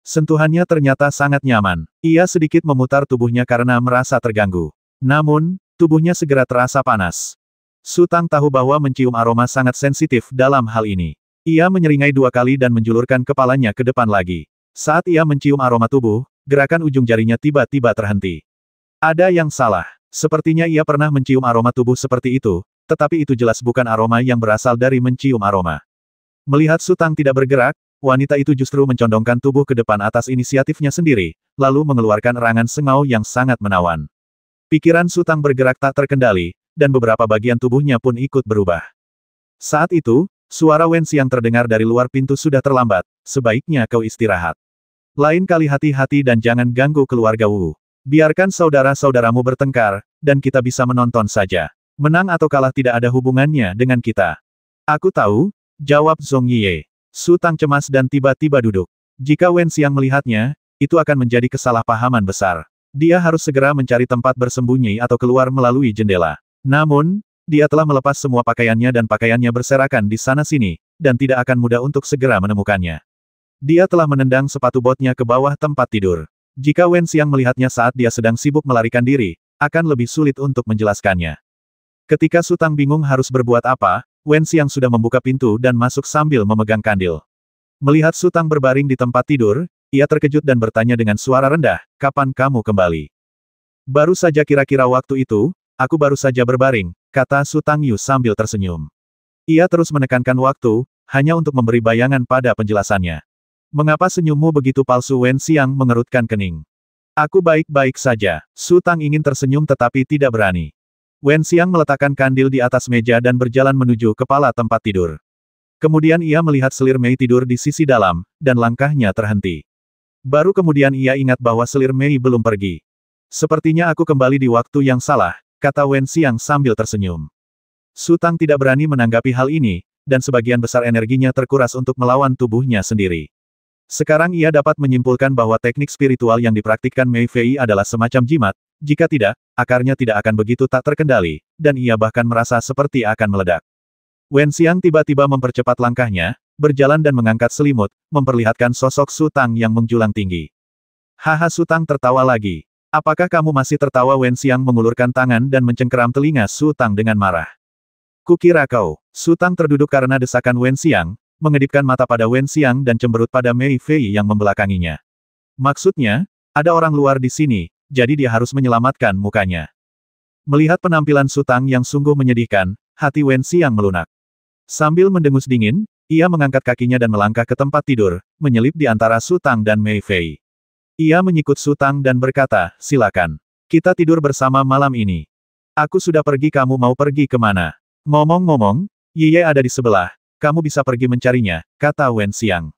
Sentuhannya ternyata sangat nyaman. Ia sedikit memutar tubuhnya karena merasa terganggu. Namun, tubuhnya segera terasa panas. Su Tang tahu bahwa mencium aroma sangat sensitif dalam hal ini. Ia menyeringai 2 kali dan menjulurkan kepalanya ke depan lagi. Saat ia mencium aroma tubuh, gerakan ujung jarinya tiba-tiba terhenti. Ada yang salah. Sepertinya ia pernah mencium aroma tubuh seperti itu, tetapi itu jelas bukan aroma yang berasal dari mencium aroma. Melihat Su Tang tidak bergerak, wanita itu justru mencondongkan tubuh ke depan atas inisiatifnya sendiri, lalu mengeluarkan erangan sengau yang sangat menawan. Pikiran Su Tang bergerak tak terkendali, dan beberapa bagian tubuhnya pun ikut berubah. Saat itu, suara Wen Xiang terdengar dari luar pintu, sudah terlambat, sebaiknya kau istirahat. Lain kali hati-hati dan jangan ganggu keluarga Wu. Biarkan saudara-saudaramu bertengkar, dan kita bisa menonton saja. Menang atau kalah tidak ada hubungannya dengan kita. Aku tahu, jawab Zhong Yiye. Su Tang cemas dan tiba-tiba duduk. Jika Wen Xiang melihatnya, itu akan menjadi kesalahpahaman besar. Dia harus segera mencari tempat bersembunyi atau keluar melalui jendela. Namun, dia telah melepas semua pakaiannya dan pakaiannya berserakan di sana-sini, dan tidak akan mudah untuk segera menemukannya. Dia telah menendang sepatu botnya ke bawah tempat tidur. Jika Wen Xiang melihatnya saat dia sedang sibuk melarikan diri, akan lebih sulit untuk menjelaskannya. Ketika Su Tang bingung harus berbuat apa, Wen Xiang sudah membuka pintu dan masuk sambil memegang kandil. Melihat Su Tang berbaring di tempat tidur, ia terkejut dan bertanya dengan suara rendah, "Kapan kamu kembali?" "Baru saja kira-kira waktu itu, aku baru saja berbaring," kata Su Tang Yu sambil tersenyum. Ia terus menekankan waktu, hanya untuk memberi bayangan pada penjelasannya. "Mengapa senyummu begitu palsu?" Wen Xiang mengerutkan kening. "Aku baik-baik saja." Su Tang ingin tersenyum tetapi tidak berani. Wen Xiang meletakkan kandil di atas meja dan berjalan menuju kepala tempat tidur. Kemudian ia melihat selir Mei tidur di sisi dalam, dan langkahnya terhenti. Baru kemudian ia ingat bahwa selir Mei belum pergi. "Sepertinya aku kembali di waktu yang salah," kata Wen Xiang sambil tersenyum. Su Tang tidak berani menanggapi hal ini, dan sebagian besar energinya terkuras untuk melawan tubuhnya sendiri. Sekarang ia dapat menyimpulkan bahwa teknik spiritual yang dipraktikkan Mei Fei adalah semacam jimat, jika tidak, akarnya tidak akan begitu tak terkendali, dan ia bahkan merasa seperti akan meledak. Wen Xiang tiba-tiba mempercepat langkahnya, berjalan dan mengangkat selimut, memperlihatkan sosok Su Tang yang menjulang tinggi. Haha, Su Tang tertawa lagi. "Apakah kamu masih tertawa?" Wen Xiang mengulurkan tangan dan mencengkeram telinga Su Tang dengan marah. "Kukira kau." Su Tang terduduk karena desakan Wen Xiang, mengedipkan mata pada Wen Xiang dan cemberut pada Mei Fei yang membelakanginya. "Maksudnya, ada orang luar di sini, jadi dia harus menyelamatkan mukanya." Melihat penampilan Su Tang yang sungguh menyedihkan, hati Wen Xiang melunak. Sambil mendengus dingin, ia mengangkat kakinya dan melangkah ke tempat tidur, menyelip di antara Su Tang dan Mei Fei. Ia menyikut Su Tang dan berkata, "Silakan. Kita tidur bersama malam ini. Aku sudah pergi, kamu mau pergi kemana?" "Ngomong-ngomong, Ye ada di sebelah, kamu bisa pergi mencarinya," kata Wen Xiang.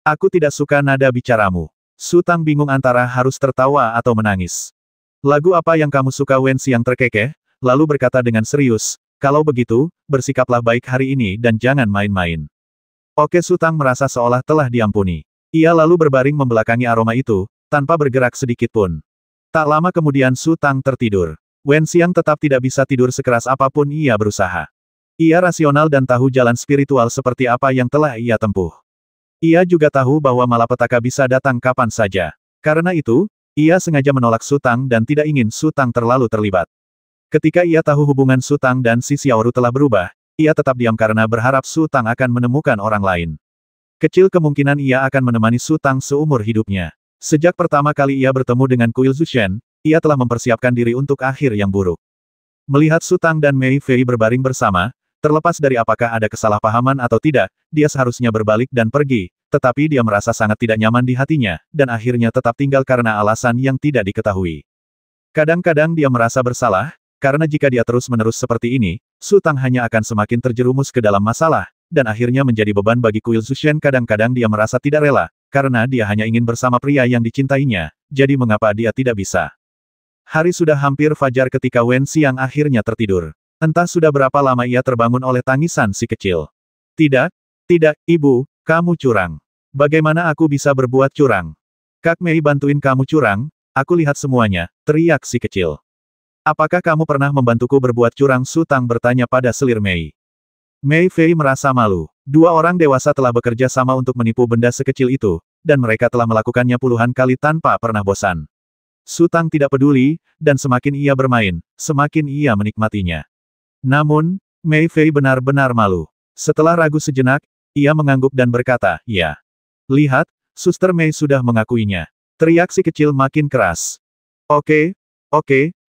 "Aku tidak suka nada bicaramu." Su Tang bingung antara harus tertawa atau menangis. "Lagu apa yang kamu suka?" Wen Xiang terkekeh, lalu berkata dengan serius, "Kalau begitu, bersikaplah baik hari ini dan jangan main-main." Oke, Su Tang merasa seolah telah diampuni. Ia lalu berbaring membelakangi aroma itu, tanpa bergerak sedikit pun. Tak lama kemudian Su Tang tertidur. Wen Xiang tetap tidak bisa tidur sekeras apapun ia berusaha. Ia rasional dan tahu jalan spiritual seperti apa yang telah ia tempuh. Ia juga tahu bahwa malapetaka bisa datang kapan saja. Karena itu, ia sengaja menolak Su Tang dan tidak ingin Su Tang terlalu terlibat. Ketika ia tahu hubungan Su Tang dan si Xiaoru telah berubah, ia tetap diam karena berharap Su Tang akan menemukan orang lain. Kecil kemungkinan ia akan menemani Su Tang seumur hidupnya. Sejak pertama kali ia bertemu dengan Kuil Zushen, ia telah mempersiapkan diri untuk akhir yang buruk. Melihat Su Tang dan Mei Fei berbaring bersama, terlepas dari apakah ada kesalahpahaman atau tidak, dia seharusnya berbalik dan pergi, tetapi dia merasa sangat tidak nyaman di hatinya, dan akhirnya tetap tinggal karena alasan yang tidak diketahui. Kadang-kadang dia merasa bersalah, karena jika dia terus-menerus seperti ini, Su Tang hanya akan semakin terjerumus ke dalam masalah, dan akhirnya menjadi beban bagi Kuil Zushen. Kadang-kadang dia merasa tidak rela, karena dia hanya ingin bersama pria yang dicintainya, jadi mengapa dia tidak bisa? Hari sudah hampir fajar ketika Wen Xiang akhirnya tertidur. Entah sudah berapa lama ia terbangun oleh tangisan si kecil. "Tidak, tidak, ibu, kamu curang. Bagaimana aku bisa berbuat curang? Kak Mei bantuin kamu curang, aku lihat semuanya," teriak si kecil. "Apakah kamu pernah membantuku berbuat curang?" Su Tang bertanya pada selir Mei. Mei Fei merasa malu. Dua orang dewasa telah bekerja sama untuk menipu benda sekecil itu, dan mereka telah melakukannya puluhan kali tanpa pernah bosan. Su Tang tidak peduli, dan semakin ia bermain, semakin ia menikmatinya. Namun, Mei Fei benar-benar malu. Setelah ragu sejenak, ia mengangguk dan berkata, "Ya. Lihat, Suster Mei sudah mengakuinya." Teriak si kecil makin keras. Oke,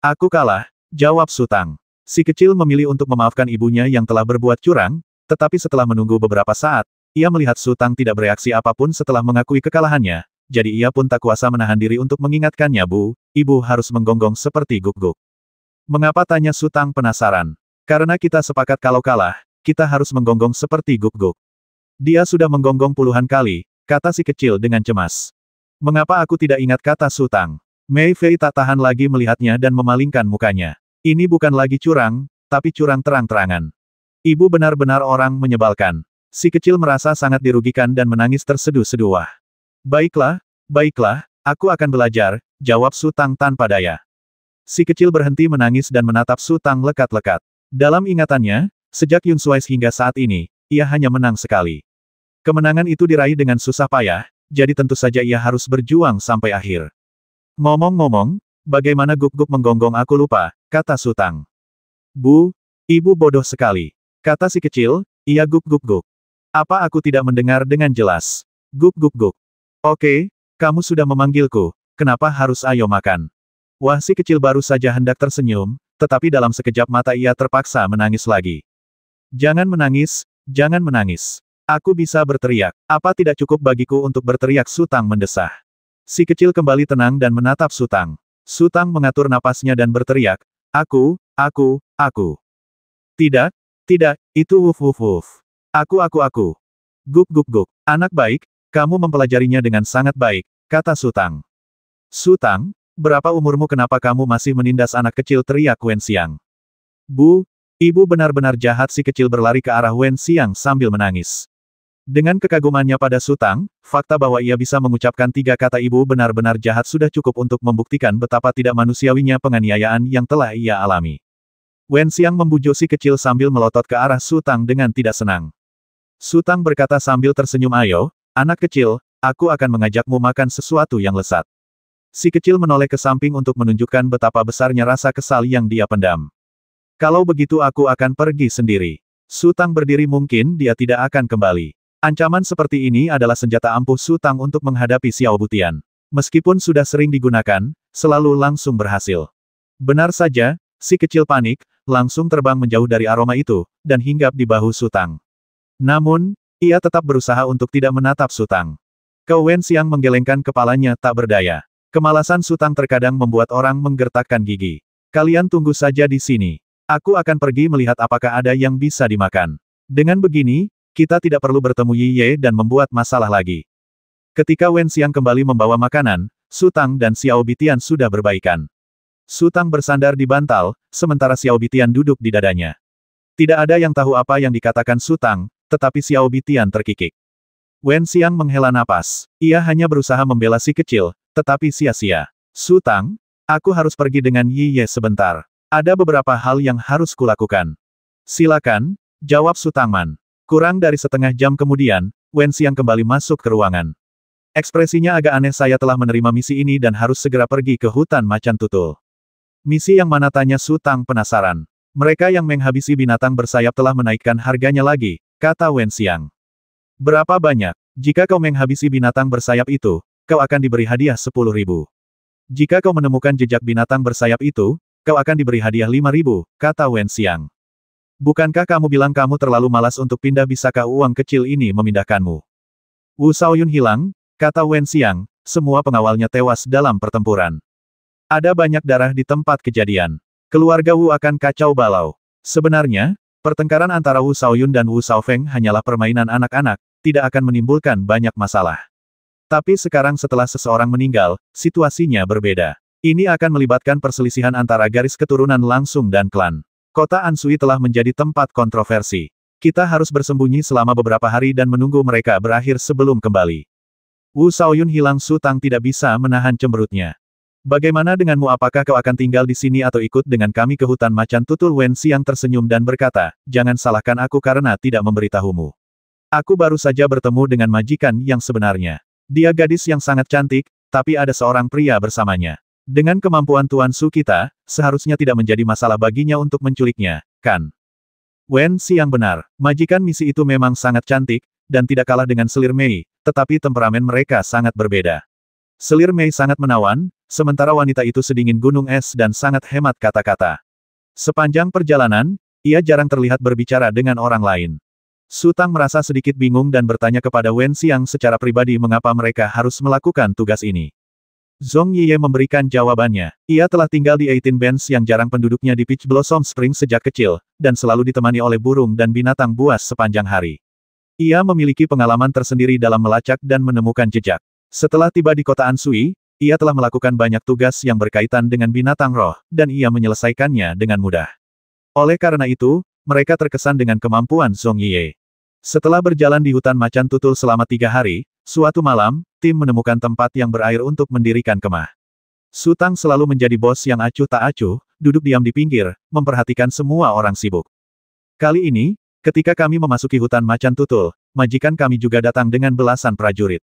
aku kalah," jawab Su Tang. Si kecil memilih untuk memaafkan ibunya yang telah berbuat curang, tetapi setelah menunggu beberapa saat, ia melihat Su Tang tidak bereaksi apapun setelah mengakui kekalahannya, jadi ia pun tak kuasa menahan diri untuk mengingatkannya. "Bu, ibu harus menggonggong seperti guk-guk." "Mengapa?" tanya Su Tang penasaran. "Karena kita sepakat kalau kalah, kita harus menggonggong seperti guk-guk." "Dia sudah menggonggong puluhan kali," kata si kecil dengan cemas. "Mengapa aku tidak ingat?" kata Su Tang. Mei Fei tak tahan lagi melihatnya dan memalingkan mukanya. Ini bukan lagi curang, tapi curang terang-terangan. Ibu benar-benar orang menyebalkan. Si kecil merasa sangat dirugikan dan menangis terseduh-seduh. Wah. Baiklah, baiklah, aku akan belajar, jawab Su Tang tanpa daya. Si kecil berhenti menangis dan menatap Su Tang lekat-lekat. Dalam ingatannya, sejak Yun Suais hingga saat ini, ia hanya menang sekali. Kemenangan itu diraih dengan susah payah, jadi tentu saja ia harus berjuang sampai akhir. Ngomong-ngomong, bagaimana guk-guk menggonggong aku lupa, kata Su Tang. Bu, ibu bodoh sekali, kata si kecil, ia guk-guk-guk. Apa aku tidak mendengar dengan jelas? Guk-guk-guk. Oke, kamu sudah memanggilku, kenapa harus ayo makan? Wah, si kecil baru saja hendak tersenyum, tetapi dalam sekejap mata ia terpaksa menangis lagi. Jangan menangis, jangan menangis. Aku bisa berteriak. Apa tidak cukup bagiku untuk berteriak? Su Tang mendesah. Si kecil kembali tenang dan menatap Su Tang. Su Tang mengatur napasnya dan berteriak, aku. Tidak, tidak, itu wuf. Aku. Guk. Anak baik, kamu mempelajarinya dengan sangat baik, kata Su Tang. Su Tang, berapa umurmu, kenapa kamu masih menindas anak kecil, teriak Wen Xiang. Bu, ibu benar-benar jahat. Si kecil berlari ke arah Wen Xiang sambil menangis. Dengan kekagumannya pada Su Tang, fakta bahwa ia bisa mengucapkan 3 kata ibu benar-benar jahat sudah cukup untuk membuktikan betapa tidak manusiawinya penganiayaan yang telah ia alami. Wen Xiang membujuk si kecil sambil melotot ke arah Su Tang dengan tidak senang. Su Tang berkata sambil tersenyum, ayo, anak kecil, aku akan mengajakmu makan sesuatu yang lezat. Si kecil menoleh ke samping untuk menunjukkan betapa besarnya rasa kesal yang dia pendam. Kalau begitu aku akan pergi sendiri. Su Tang berdiri, mungkin dia tidak akan kembali. Ancaman seperti ini adalah senjata ampuh Su Tang untuk menghadapi Xiao Butian. Meskipun sudah sering digunakan, selalu langsung berhasil. Benar saja, si kecil panik, langsung terbang menjauh dari aroma itu, dan hinggap di bahu Su Tang. Namun, ia tetap berusaha untuk tidak menatap Su Tang. Wen Xiang menggelengkan kepalanya tak berdaya. Kemalasan Su Tang terkadang membuat orang menggertakkan gigi. Kalian tunggu saja di sini. Aku akan pergi melihat apakah ada yang bisa dimakan. Dengan begini, kita tidak perlu bertemu Yi Ye dan membuat masalah lagi. Ketika Wen Xiang kembali membawa makanan, Su Tang dan Xiao Bitian sudah berbaikan. Su Tang bersandar di bantal, sementara Xiao Bitian duduk di dadanya. Tidak ada yang tahu apa yang dikatakan Su Tang, tetapi Xiao Bitian terkikik. Wen Xiang menghela napas. Ia hanya berusaha membela si kecil, tetapi sia-sia. Su Tang, aku harus pergi dengan Yi Ye sebentar. Ada beberapa hal yang harus kulakukan. Silakan, jawab Su Tangman. Kurang dari setengah jam kemudian, Wen Xiang kembali masuk ke ruangan. Ekspresinya agak aneh, saya telah menerima misi ini dan harus segera pergi ke hutan macan tutul. Misi yang mana, tanya Su Tang penasaran. Mereka yang menghabisi binatang bersayap telah menaikkan harganya lagi, kata Wen Xiang. Berapa banyak? Jika kau menghabisi binatang bersayap itu, kau akan diberi hadiah 10.000. Jika kau menemukan jejak binatang bersayap itu, kau akan diberi hadiah 5.000, kata Wen Xiang. Bukankah kamu bilang kamu terlalu malas untuk pindah? Bisakah uang kecil ini memindahkanmu? Wu Shaoyun hilang, kata Wen Xiang, semua pengawalnya tewas dalam pertempuran. Ada banyak darah di tempat kejadian. Keluarga Wu akan kacau balau. Sebenarnya, pertengkaran antara Wu Shaoyun dan Wu Shaofeng hanyalah permainan anak-anak, tidak akan menimbulkan banyak masalah. Tapi sekarang setelah seseorang meninggal, situasinya berbeda. Ini akan melibatkan perselisihan antara garis keturunan langsung dan klan. Kota Ansui telah menjadi tempat kontroversi. Kita harus bersembunyi selama beberapa hari dan menunggu mereka berakhir sebelum kembali. Wu Shaoyun hilang. Su Tang tidak bisa menahan cemberutnya. Bagaimana denganmu? Apakah kau akan tinggal di sini atau ikut dengan kami ke hutan macan tutul? Wen Xiang tersenyum dan berkata, jangan salahkan aku karena tidak memberitahumu. Aku baru saja bertemu dengan majikan yang sebenarnya. Dia gadis yang sangat cantik, tapi ada seorang pria bersamanya. Dengan kemampuan Tuan Su kita, seharusnya tidak menjadi masalah baginya untuk menculiknya, kan? Wen Xiang benar, majikan misi itu memang sangat cantik, dan tidak kalah dengan Selir Mei, tetapi temperamen mereka sangat berbeda. Selir Mei sangat menawan, sementara wanita itu sedingin gunung es dan sangat hemat kata-kata. Sepanjang perjalanan, ia jarang terlihat berbicara dengan orang lain. Su Tang merasa sedikit bingung dan bertanya kepada Wen Xiang secara pribadi mengapa mereka harus melakukan tugas ini. Zhong Yiye memberikan jawabannya. Ia telah tinggal di 18 Bands yang jarang penduduknya di Peach Blossom Spring sejak kecil, dan selalu ditemani oleh burung dan binatang buas sepanjang hari. Ia memiliki pengalaman tersendiri dalam melacak dan menemukan jejak. Setelah tiba di kota Ansui, ia telah melakukan banyak tugas yang berkaitan dengan binatang roh, dan ia menyelesaikannya dengan mudah. Oleh karena itu, mereka terkesan dengan kemampuan Zhong Yiye. Setelah berjalan di hutan macan tutul selama 3 hari, suatu malam, tim menemukan tempat yang berair untuk mendirikan kemah. Su Tang selalu menjadi bos yang acuh tak acuh, duduk diam di pinggir, memperhatikan semua orang sibuk. Kali ini, ketika kami memasuki hutan macan tutul, majikan kami juga datang dengan belasan prajurit.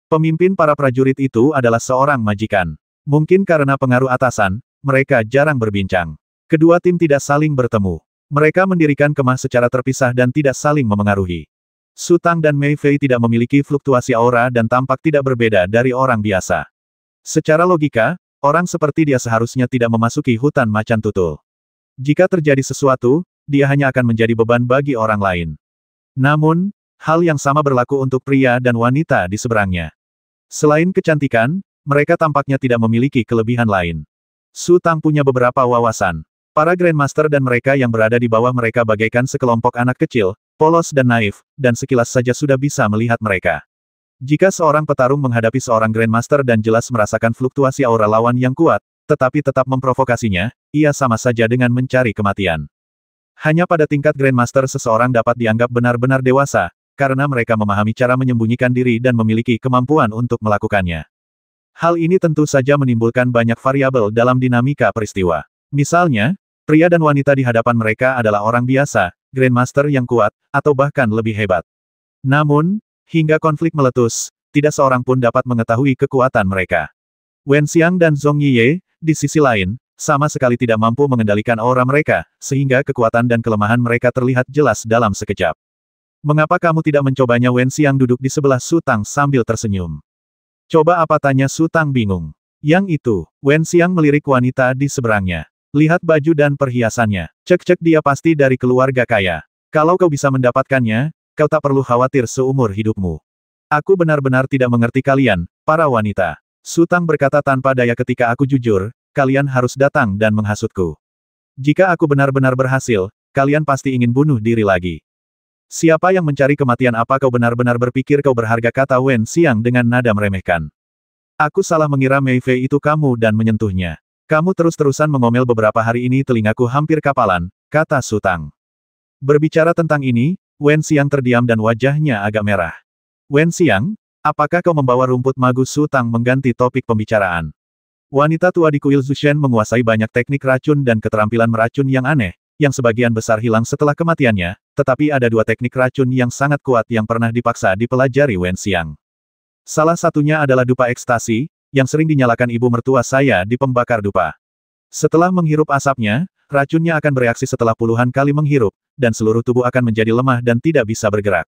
Pemimpin para prajurit itu adalah seorang majikan. Mungkin karena pengaruh atasan, mereka jarang berbincang. Kedua tim tidak saling bertemu. Mereka mendirikan kemah secara terpisah dan tidak saling memengaruhi. Su Tang dan Mei Fei tidak memiliki fluktuasi aura dan tampak tidak berbeda dari orang biasa. Secara logika, orang seperti dia seharusnya tidak memasuki hutan macan tutul. Jika terjadi sesuatu, dia hanya akan menjadi beban bagi orang lain. Namun, hal yang sama berlaku untuk pria dan wanita di seberangnya. Selain kecantikan, mereka tampaknya tidak memiliki kelebihan lain. Su Tang punya beberapa wawasan. Para Grandmaster dan mereka yang berada di bawah mereka bagaikan sekelompok anak kecil, polos dan naif, dan sekilas saja sudah bisa melihat mereka. Jika seorang petarung menghadapi seorang Grandmaster dan jelas merasakan fluktuasi aura lawan yang kuat, tetapi tetap memprovokasinya, ia sama saja dengan mencari kematian. Hanya pada tingkat Grandmaster seseorang dapat dianggap benar-benar dewasa, karena mereka memahami cara menyembunyikan diri dan memiliki kemampuan untuk melakukannya. Hal ini tentu saja menimbulkan banyak variabel dalam dinamika peristiwa. Misalnya, pria dan wanita di hadapan mereka adalah orang biasa, Grandmaster yang kuat, atau bahkan lebih hebat. Namun, hingga konflik meletus, tidak seorang pun dapat mengetahui kekuatan mereka. Wen Xiang dan Zhong Yiye, di sisi lain, sama sekali tidak mampu mengendalikan aura mereka, sehingga kekuatan dan kelemahan mereka terlihat jelas dalam sekejap. Mengapa kamu tidak mencobanya? Wen Xiang duduk di sebelah Su Tang sambil tersenyum. Coba apa? Tanya Su Tang bingung. Yang itu, Wen Xiang melirik wanita di seberangnya. Lihat baju dan perhiasannya. Cek-cek dia pasti dari keluarga kaya. Kalau kau bisa mendapatkannya, kau tak perlu khawatir seumur hidupmu. Aku benar-benar tidak mengerti kalian, para wanita. Su Tang berkata tanpa daya ketika aku jujur, kalian harus datang dan menghasutku. Jika aku benar-benar berhasil, kalian pasti ingin bunuh diri lagi. Siapa yang mencari kematian? Apa kau benar-benar berpikir kau berharga? Kata Wen Xiang dengan nada meremehkan. Aku salah mengira Mei Fei itu kamu dan menyentuhnya. Kamu terus-terusan mengomel beberapa hari ini, telingaku hampir kapalan, kata Su Tang. Berbicara tentang ini, Wen Xiang terdiam dan wajahnya agak merah. Wen Xiang, apakah kau membawa rumput magu? Su Tang mengganti topik pembicaraan. Wanita tua di kuil Zushen menguasai banyak teknik racun dan keterampilan meracun yang aneh, yang sebagian besar hilang setelah kematiannya, tetapi ada 2 teknik racun yang sangat kuat yang pernah dipaksa dipelajari Wen Xiang. Salah satunya adalah dupa ekstasi, yang sering dinyalakan ibu mertua saya di pembakar dupa. Setelah menghirup asapnya, racunnya akan bereaksi setelah puluhan kali menghirup, dan seluruh tubuh akan menjadi lemah dan tidak bisa bergerak.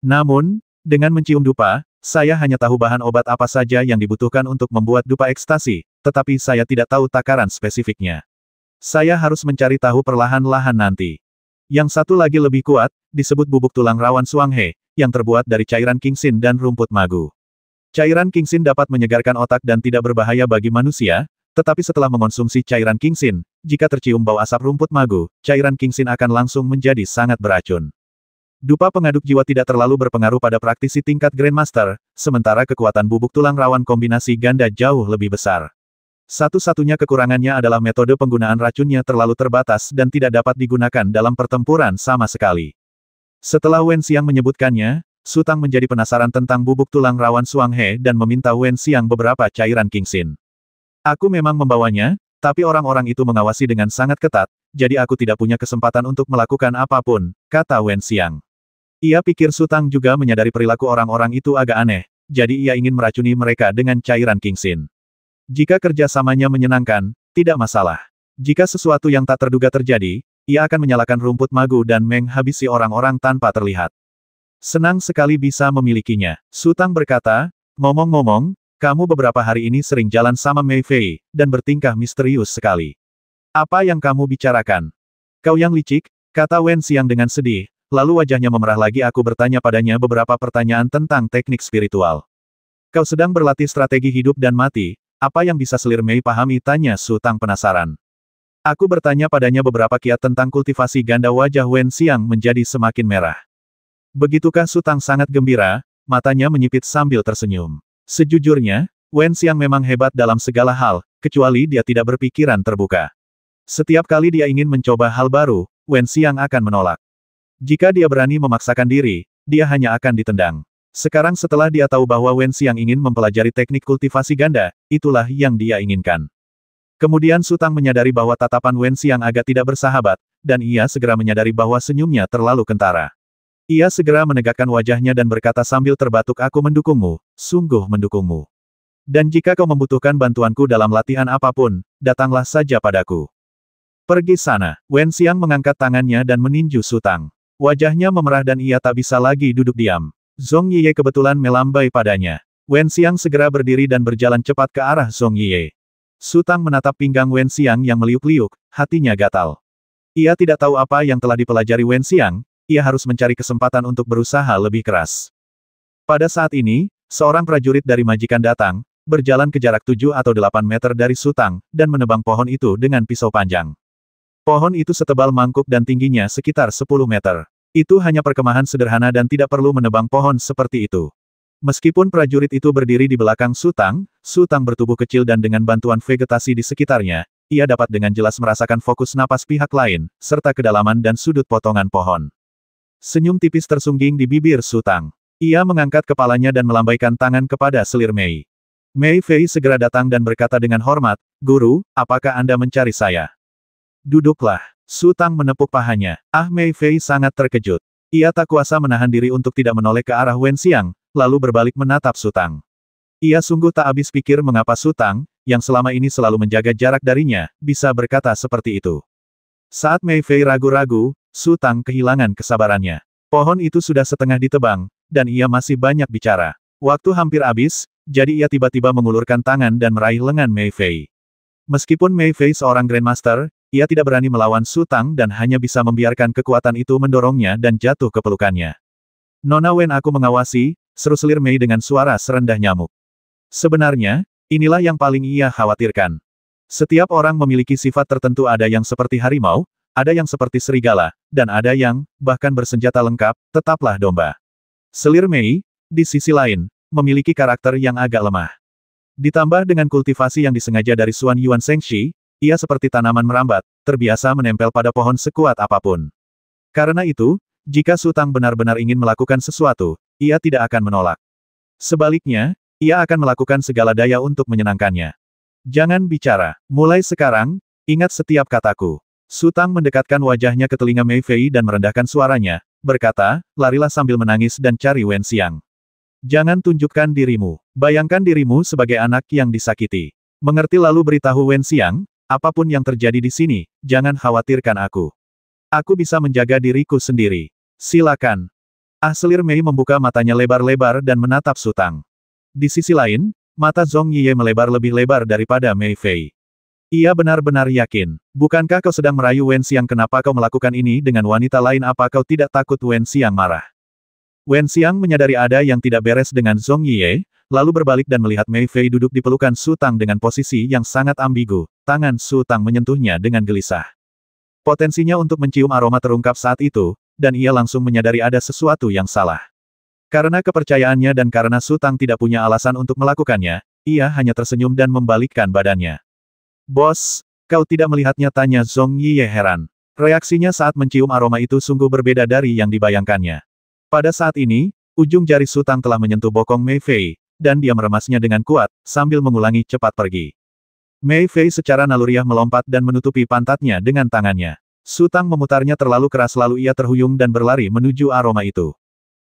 Namun, dengan mencium dupa, saya hanya tahu bahan obat apa saja yang dibutuhkan untuk membuat dupa ekstasi, tetapi saya tidak tahu takaran spesifiknya. Saya harus mencari tahu perlahan-lahan nanti. Yang satu lagi lebih kuat, disebut bubuk tulang rawan Suanghe, yang terbuat dari cairan kingsin dan rumput magu. Cairan kingsin dapat menyegarkan otak dan tidak berbahaya bagi manusia, tetapi setelah mengonsumsi cairan kingsin, jika tercium bau asap rumput magu, cairan kingsin akan langsung menjadi sangat beracun. Dupa pengaduk jiwa tidak terlalu berpengaruh pada praktisi tingkat Grandmaster, sementara kekuatan bubuk tulang rawan kombinasi ganda jauh lebih besar. Satu-satunya kekurangannya adalah metode penggunaan racunnya terlalu terbatas dan tidak dapat digunakan dalam pertempuran sama sekali. Setelah Wen Xiang menyebutkannya, Su Tang menjadi penasaran tentang bubuk tulang rawan Suanghe dan meminta Wen Xiang beberapa cairan kingsin. Aku memang membawanya, tapi orang-orang itu mengawasi dengan sangat ketat, jadi aku tidak punya kesempatan untuk melakukan apapun, kata Wen Xiang. Ia pikir Su Tang juga menyadari perilaku orang-orang itu agak aneh, jadi ia ingin meracuni mereka dengan cairan kingsin. Jika kerjasamanya menyenangkan, tidak masalah. Jika sesuatu yang tak terduga terjadi, ia akan menyalakan rumput magu dan menghabisi orang-orang tanpa terlihat. Senang sekali bisa memilikinya. Su Tang berkata, ngomong-ngomong, kamu beberapa hari ini sering jalan sama Mei Fei, dan bertingkah misterius sekali. Apa yang kamu bicarakan? Kau yang licik, kata Wen Xiang dengan sedih, lalu wajahnya memerah lagi. Aku bertanya padanya beberapa pertanyaan tentang teknik spiritual. Kau sedang berlatih strategi hidup dan mati, apa yang bisa selir Mei pahami? Tanya Su Tang penasaran. Aku bertanya padanya beberapa kiat tentang kultivasi ganda. Wajah Wen Xiang menjadi semakin merah. Begitukah? Su Tang sangat gembira, matanya menyipit sambil tersenyum. Sejujurnya, Wen Xiang memang hebat dalam segala hal, kecuali dia tidak berpikiran terbuka. Setiap kali dia ingin mencoba hal baru, Wen Xiang akan menolak. Jika dia berani memaksakan diri, dia hanya akan ditendang. Sekarang setelah dia tahu bahwa Wen Xiang ingin mempelajari teknik kultivasi ganda, itulah yang dia inginkan. Kemudian Su Tang menyadari bahwa tatapan Wen Xiang agak tidak bersahabat, dan ia segera menyadari bahwa senyumnya terlalu kentara. Ia segera menegakkan wajahnya dan berkata sambil terbatuk, aku mendukungmu, sungguh mendukungmu. Dan jika kau membutuhkan bantuanku dalam latihan apapun, datanglah saja padaku. Pergi sana. Wen Xiang mengangkat tangannya dan meninju Su Tang. Wajahnya memerah dan ia tak bisa lagi duduk diam. Zhong Yiye kebetulan melambai padanya. Wen Xiang segera berdiri dan berjalan cepat ke arah Zhong Yiye. Su Tang menatap pinggang Wen Xiang yang meliuk-liuk, hatinya gatal. Ia tidak tahu apa yang telah dipelajari Wen Xiang, ia harus mencari kesempatan untuk berusaha lebih keras. Pada saat ini, seorang prajurit dari majikan datang, berjalan ke jarak 7 atau 8 meter dari Su Tang, dan menebang pohon itu dengan pisau panjang. Pohon itu setebal mangkuk dan tingginya sekitar 10 meter. Itu hanya perkemahan sederhana dan tidak perlu menebang pohon seperti itu. Meskipun prajurit itu berdiri di belakang Su Tang bertubuh kecil dan dengan bantuan vegetasi di sekitarnya, ia dapat dengan jelas merasakan fokus napas pihak lain, serta kedalaman dan sudut potongan pohon. Senyum tipis tersungging di bibir Su Tang. Ia mengangkat kepalanya dan melambaikan tangan kepada selir Mei. Mei Fei segera datang dan berkata dengan hormat, Guru, apakah Anda mencari saya? Duduklah. Su Tang menepuk pahanya. Mei Fei sangat terkejut. Ia tak kuasa menahan diri untuk tidak menoleh ke arah Wen Xiang, lalu berbalik menatap Su Tang. Ia sungguh tak habis pikir mengapa Su Tang, yang selama ini selalu menjaga jarak darinya, bisa berkata seperti itu. Saat Mei Fei ragu-ragu, Su Tang kehilangan kesabarannya. Pohon itu sudah setengah ditebang, dan ia masih banyak bicara. Waktu hampir habis, jadi ia tiba-tiba mengulurkan tangan dan meraih lengan Mei Fei. Meskipun Mei Fei seorang Grandmaster, ia tidak berani melawan Su Tang dan hanya bisa membiarkan kekuatan itu mendorongnya dan jatuh ke pelukannya. Nona Wen, aku mengawasi, seru selir Mei dengan suara serendah nyamuk. Sebenarnya, inilah yang paling ia khawatirkan. Setiap orang memiliki sifat tertentu, ada yang seperti harimau, ada yang seperti serigala, dan ada yang, bahkan bersenjata lengkap, tetaplah domba. Selir Mei, di sisi lain, memiliki karakter yang agak lemah. Ditambah dengan kultivasi yang disengaja dari Xuan Yuan Shengxi, ia seperti tanaman merambat, terbiasa menempel pada pohon sekuat apapun. Karena itu, jika Su Tang benar-benar ingin melakukan sesuatu, ia tidak akan menolak. Sebaliknya, ia akan melakukan segala daya untuk menyenangkannya. Jangan bicara. Mulai sekarang, ingat setiap kataku. Su Tang mendekatkan wajahnya ke telinga Mei Fei dan merendahkan suaranya, berkata, larilah sambil menangis dan cari Wen Xiang. Jangan tunjukkan dirimu. Bayangkan dirimu sebagai anak yang disakiti. Mengerti, lalu beritahu Wen Xiang, apapun yang terjadi di sini, jangan khawatirkan aku. Aku bisa menjaga diriku sendiri. Silakan. Selir Mei membuka matanya lebar-lebar dan menatap Su Tang. Di sisi lain, mata Zhong Yiye melebar lebih lebar daripada Mei Fei. Ia benar-benar yakin. Bukankah kau sedang merayu Wen Xiang? Kenapa kau melakukan ini dengan wanita lain? Apa kau tidak takut Wen Xiang marah? Wen Xiang menyadari ada yang tidak beres dengan Zhong Yiye, lalu berbalik dan melihat Mei Fei duduk di pelukan Su Tang dengan posisi yang sangat ambigu. Tangan Su Tang menyentuhnya dengan gelisah. Potensinya untuk mencium aroma terungkap saat itu, dan ia langsung menyadari ada sesuatu yang salah. Karena kepercayaannya dan karena Su Tang tidak punya alasan untuk melakukannya, ia hanya tersenyum dan membalikkan badannya. Bos, kau tidak melihatnya? Tanya Zhong Yiye heran. Reaksinya saat mencium aroma itu sungguh berbeda dari yang dibayangkannya. Pada saat ini, ujung jari Su Tang telah menyentuh bokong Mei Fei, dan dia meremasnya dengan kuat, sambil mengulangi cepat pergi. Mei Fei secara naluriah melompat dan menutupi pantatnya dengan tangannya. Su Tang memutarnya terlalu keras lalu ia terhuyung dan berlari menuju aroma itu.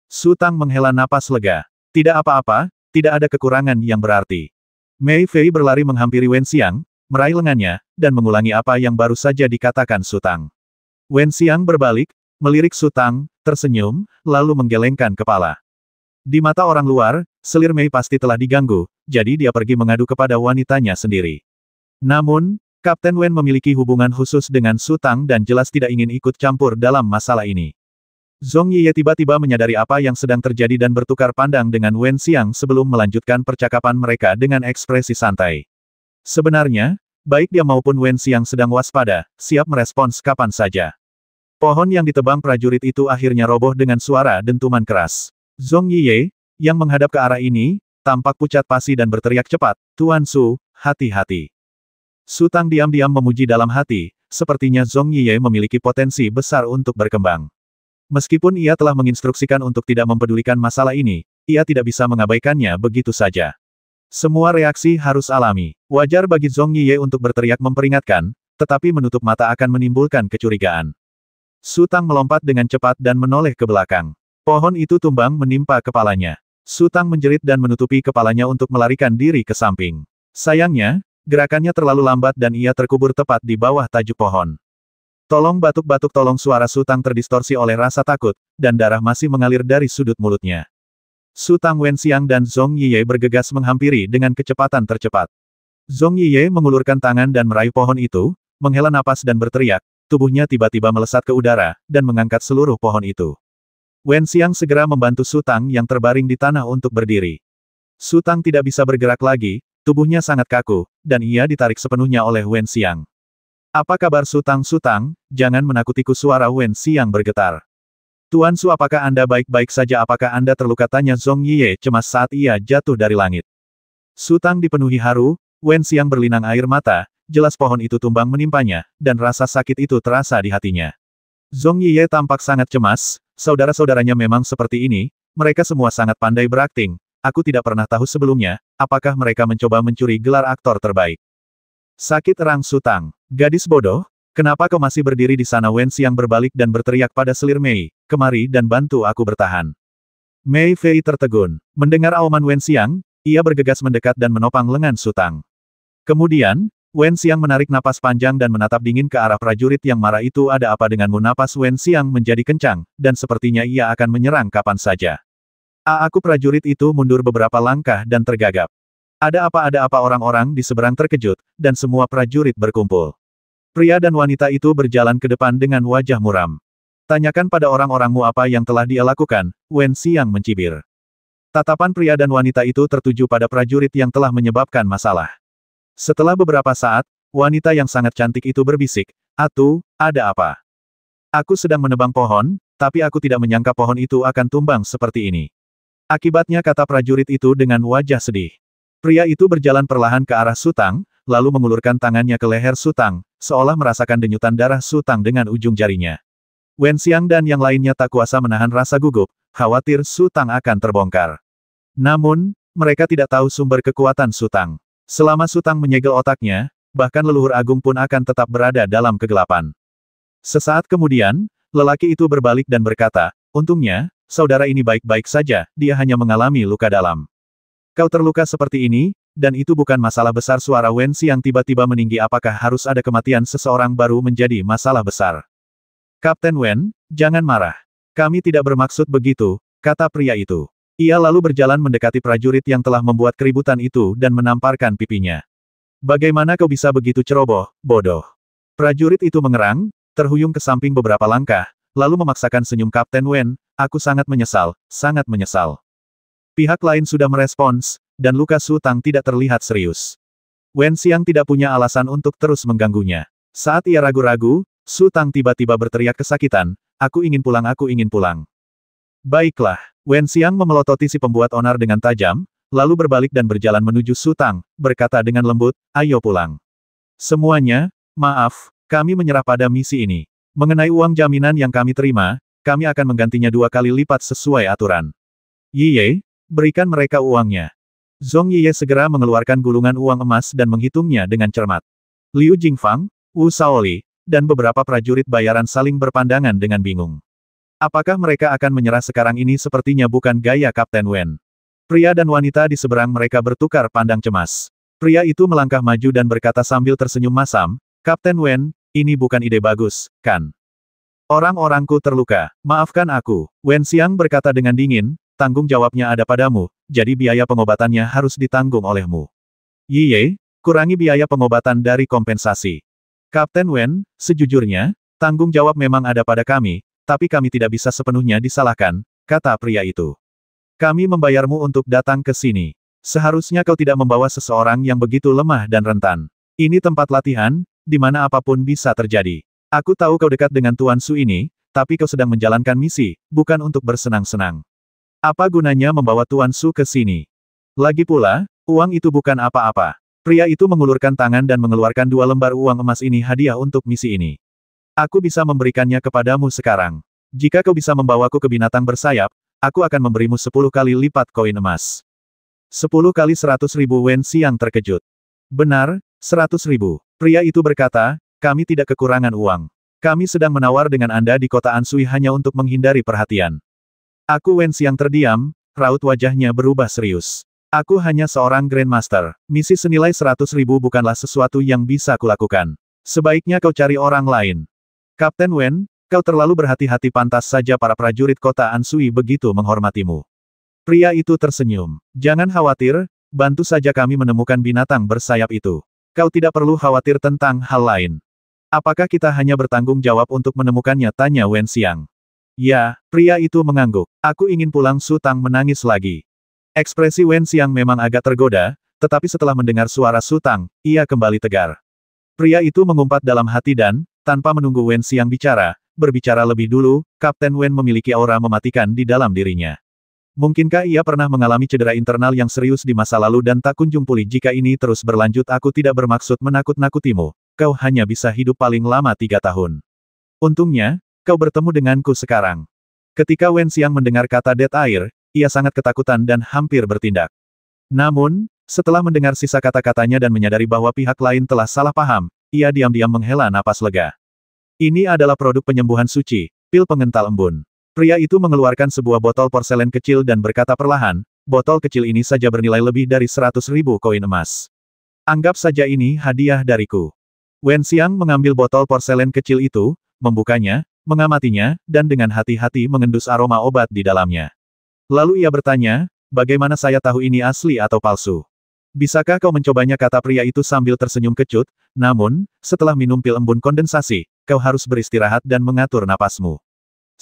Su Tang menghela napas lega. Tidak apa-apa, tidak ada kekurangan yang berarti. Mei Fei berlari menghampiri Wen Xiang, meraih lengannya, dan mengulangi apa yang baru saja dikatakan Su Tang. Wen Xiang berbalik, melirik Su Tang, tersenyum, lalu menggelengkan kepala. Di mata orang luar, selir Mei pasti telah diganggu, jadi dia pergi mengadu kepada wanitanya sendiri. Namun, Kapten Wen memiliki hubungan khusus dengan Su Tang dan jelas tidak ingin ikut campur dalam masalah ini. Zhong Yiye tiba-tiba menyadari apa yang sedang terjadi dan bertukar pandang dengan Wen Xiang sebelum melanjutkan percakapan mereka dengan ekspresi santai. Sebenarnya, baik dia maupun Wen Xiang sedang waspada, siap merespons kapan saja. Pohon yang ditebang prajurit itu akhirnya roboh dengan suara dentuman keras. Zhong Yiye, yang menghadap ke arah ini, tampak pucat pasi dan berteriak cepat, Tuan Su, hati-hati. Su Tang diam-diam memuji dalam hati, sepertinya Zhong Yiye memiliki potensi besar untuk berkembang. Meskipun ia telah menginstruksikan untuk tidak mempedulikan masalah ini, ia tidak bisa mengabaikannya begitu saja. Semua reaksi harus alami. Wajar bagi Zhong Yiye untuk berteriak memperingatkan, tetapi menutup mata akan menimbulkan kecurigaan. Su Tang melompat dengan cepat dan menoleh ke belakang. Pohon itu tumbang menimpa kepalanya. Su Tang menjerit dan menutupi kepalanya untuk melarikan diri ke samping. Sayangnya, gerakannya terlalu lambat dan ia terkubur tepat di bawah tajuk pohon. Tolong batuk-batuk, tolong, suara Su Tang terdistorsi oleh rasa takut, dan darah masih mengalir dari sudut mulutnya. Su Tang, Wenxiang dan Zhong Yiye bergegas menghampiri dengan kecepatan tercepat. Zhong Yiye mengulurkan tangan dan meraih pohon itu, menghela napas dan berteriak, tubuhnya tiba-tiba melesat ke udara, dan mengangkat seluruh pohon itu. Wenxiang segera membantu Su Tang yang terbaring di tanah untuk berdiri. Su Tang tidak bisa bergerak lagi, tubuhnya sangat kaku, dan ia ditarik sepenuhnya oleh Wenxiang. Apa kabar Su Tang? Su Tang, jangan menakutiku, suara Wenxiang bergetar. Tuan Su, apakah Anda baik-baik saja? Apakah Anda terluka? Tanya Zhong Yiye cemas saat ia jatuh dari langit. Su Tang dipenuhi haru, Wenxiang berlinang air mata, jelas pohon itu tumbang menimpanya, dan rasa sakit itu terasa di hatinya. Zhong Yiye tampak sangat cemas, saudara-saudaranya memang seperti ini, mereka semua sangat pandai berakting, aku tidak pernah tahu sebelumnya, apakah mereka mencoba mencuri gelar aktor terbaik. Sakit, erang Su Tang. Gadis bodoh, kenapa kau masih berdiri di sana? Wenxiang berbalik dan berteriak pada selir Mei, kemari dan bantu aku bertahan. Mei Fei tertegun. Mendengar auman Wenxiang, ia bergegas mendekat dan menopang lengan Su Tang. Kemudian, Wenxiang menarik napas panjang dan menatap dingin ke arah prajurit yang marah itu. Ada apa denganmu? Napas Wenxiang menjadi kencang, dan sepertinya ia akan menyerang kapan saja. Aku prajurit itu mundur beberapa langkah dan tergagap. Ada apa? Orang-orang di seberang terkejut, dan semua prajurit berkumpul. Pria dan wanita itu berjalan ke depan dengan wajah muram. Tanyakan pada orang-orangmu apa yang telah dia lakukan, Wenxiang mencibir. Tatapan pria dan wanita itu tertuju pada prajurit yang telah menyebabkan masalah. Setelah beberapa saat, wanita yang sangat cantik itu berbisik, "Atu, ada apa? Aku sedang menebang pohon, tapi aku tidak menyangka pohon itu akan tumbang seperti ini. Akibatnya," kata prajurit itu dengan wajah sedih. Pria itu berjalan perlahan ke arah Su Tang, lalu mengulurkan tangannya ke leher Su Tang, seolah merasakan denyutan darah Su Tang dengan ujung jarinya. Wenxiang dan yang lainnya tak kuasa menahan rasa gugup, khawatir Su Tang akan terbongkar. Namun, mereka tidak tahu sumber kekuatan Su Tang. Selama Su Tang menyegel otaknya, bahkan leluhur agung pun akan tetap berada dalam kegelapan. Sesaat kemudian, lelaki itu berbalik dan berkata, untungnya, saudara ini baik-baik saja, dia hanya mengalami luka dalam. Kau terluka seperti ini, dan itu bukan masalah besar. Suara Wenxiang tiba-tiba meninggi. Apakah harus ada kematian seseorang baru menjadi masalah besar? Kapten Wen, jangan marah. Kami tidak bermaksud begitu, kata pria itu. Ia lalu berjalan mendekati prajurit yang telah membuat keributan itu dan menamparkan pipinya. Bagaimana kau bisa begitu ceroboh, bodoh? Prajurit itu mengerang, terhuyung ke samping beberapa langkah, lalu memaksakan senyum. Kapten Wen, aku sangat menyesal, sangat menyesal. Pihak lain sudah merespons, dan luka Su Tang tidak terlihat serius. Wenxiang tidak punya alasan untuk terus mengganggunya. Saat ia ragu-ragu, Su Tang tiba-tiba berteriak kesakitan, aku ingin pulang, aku ingin pulang. Baiklah, Wenxiang memelototi si pembuat onar dengan tajam, lalu berbalik dan berjalan menuju Su Tang, berkata dengan lembut, ayo pulang. Semuanya, maaf, kami menyerah pada misi ini. Mengenai uang jaminan yang kami terima, kami akan menggantinya 2 kali lipat sesuai aturan. Yiye, berikan mereka uangnya. Zhong Yiye segera mengeluarkan gulungan uang emas dan menghitungnya dengan cermat. Liu Jingfang, Wu Shaoli, dan beberapa prajurit bayaran saling berpandangan dengan bingung. Apakah mereka akan menyerah sekarang? Ini sepertinya bukan gaya Kapten Wen. Pria dan wanita di seberang mereka bertukar pandang cemas. Pria itu melangkah maju dan berkata sambil tersenyum masam, Kapten Wen, ini bukan ide bagus, kan? Orang-orangku terluka, maafkan aku. Wenxiang berkata dengan dingin, tanggung jawabnya ada padamu, jadi biaya pengobatannya harus ditanggung olehmu. Yiye, kurangi biaya pengobatan dari kompensasi. Kapten Wen, sejujurnya, tanggung jawab memang ada pada kami, tapi kami tidak bisa sepenuhnya disalahkan, kata pria itu. Kami membayarmu untuk datang ke sini. Seharusnya kau tidak membawa seseorang yang begitu lemah dan rentan. Ini tempat latihan, di mana apapun bisa terjadi. Aku tahu kau dekat dengan Tuan Su ini, tapi kau sedang menjalankan misi, bukan untuk bersenang-senang. Apa gunanya membawa Tuan Su ke sini? Lagi pula, uang itu bukan apa-apa. Pria itu mengulurkan tangan dan mengeluarkan 2 lembar uang emas. Ini hadiah untuk misi ini. Aku bisa memberikannya kepadamu sekarang. Jika kau bisa membawaku ke binatang bersayap, aku akan memberimu 10 kali lipat koin emas. 10 kali 100.000 Wen Xiang terkejut. Benar, 100.000. Pria itu berkata, kami tidak kekurangan uang. Kami sedang menawar dengan Anda di kota Anshui hanya untuk menghindari perhatian. Aku Wen Xiang terdiam, raut wajahnya berubah serius. Aku hanya seorang Grandmaster. Misi senilai 100.000 bukanlah sesuatu yang bisa kulakukan. Sebaiknya kau cari orang lain. Kapten Wen, kau terlalu berhati-hati, pantas saja para prajurit kota Anshui begitu menghormatimu. Pria itu tersenyum. Jangan khawatir, bantu saja kami menemukan binatang bersayap itu. Kau tidak perlu khawatir tentang hal lain. Apakah kita hanya bertanggung jawab untuk menemukannya? Tanya Wen Xiang. Ya, pria itu mengangguk. Aku ingin pulang. Su Tang menangis lagi. Ekspresi Wen Xiang memang agak tergoda, tetapi setelah mendengar suara Su Tang, ia kembali tegar. Pria itu mengumpat dalam hati dan, tanpa menunggu Wen Xiang berbicara lebih dulu, Kapten Wen memiliki aura mematikan di dalam dirinya. Mungkinkah ia pernah mengalami cedera internal yang serius di masa lalu dan tak kunjung pulih? Jika ini terus berlanjut, aku tidak bermaksud menakut-nakutimu. Kau hanya bisa hidup paling lama 3 tahun. Untungnya, kau bertemu denganku sekarang. Ketika Wen Xiang mendengar kata Dead Air, ia sangat ketakutan dan hampir bertindak. Namun, setelah mendengar sisa kata-katanya dan menyadari bahwa pihak lain telah salah paham, ia diam-diam menghela napas lega. Ini adalah produk penyembuhan suci, pil pengental embun. Pria itu mengeluarkan sebuah botol porselen kecil dan berkata perlahan, botol kecil ini saja bernilai lebih dari 100.000 koin emas. Anggap saja ini hadiah dariku. Wen Xiang mengambil botol porselen kecil itu, membukanya, mengamatinya, dan dengan hati-hati mengendus aroma obat di dalamnya. Lalu ia bertanya, bagaimana saya tahu ini asli atau palsu? Bisakah kau mencobanya? Kata pria itu sambil tersenyum kecut, namun, setelah minum pil embun kondensasi, kau harus beristirahat dan mengatur napasmu.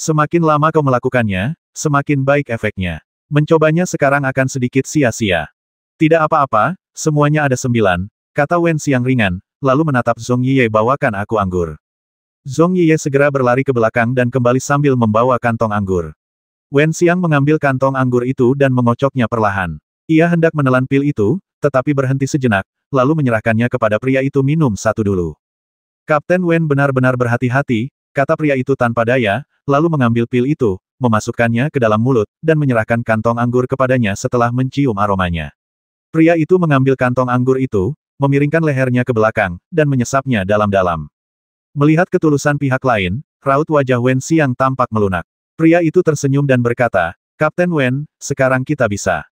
Semakin lama kau melakukannya, semakin baik efeknya. Mencobanya sekarang akan sedikit sia-sia. Tidak apa-apa, semuanya ada 9, kata Wen Xiang ringan, lalu menatap Zhong Yiye. Bawakan aku anggur. Zhong Yiye segera berlari ke belakang dan kembali sambil membawa kantong anggur. Wen Xiang mengambil kantong anggur itu dan mengocoknya perlahan. Ia hendak menelan pil itu, tetapi berhenti sejenak, lalu menyerahkannya kepada pria itu. Minum satu dulu. Kapten Wen benar-benar berhati-hati, kata pria itu tanpa daya, lalu mengambil pil itu, memasukkannya ke dalam mulut, dan menyerahkan kantong anggur kepadanya setelah mencium aromanya. Pria itu mengambil kantong anggur itu, memiringkan lehernya ke belakang, dan menyesapnya dalam-dalam. Melihat ketulusan pihak lain, raut wajah Wen Xiang tampak melunak. Pria itu tersenyum dan berkata, Kapten Wen, sekarang kita bisa.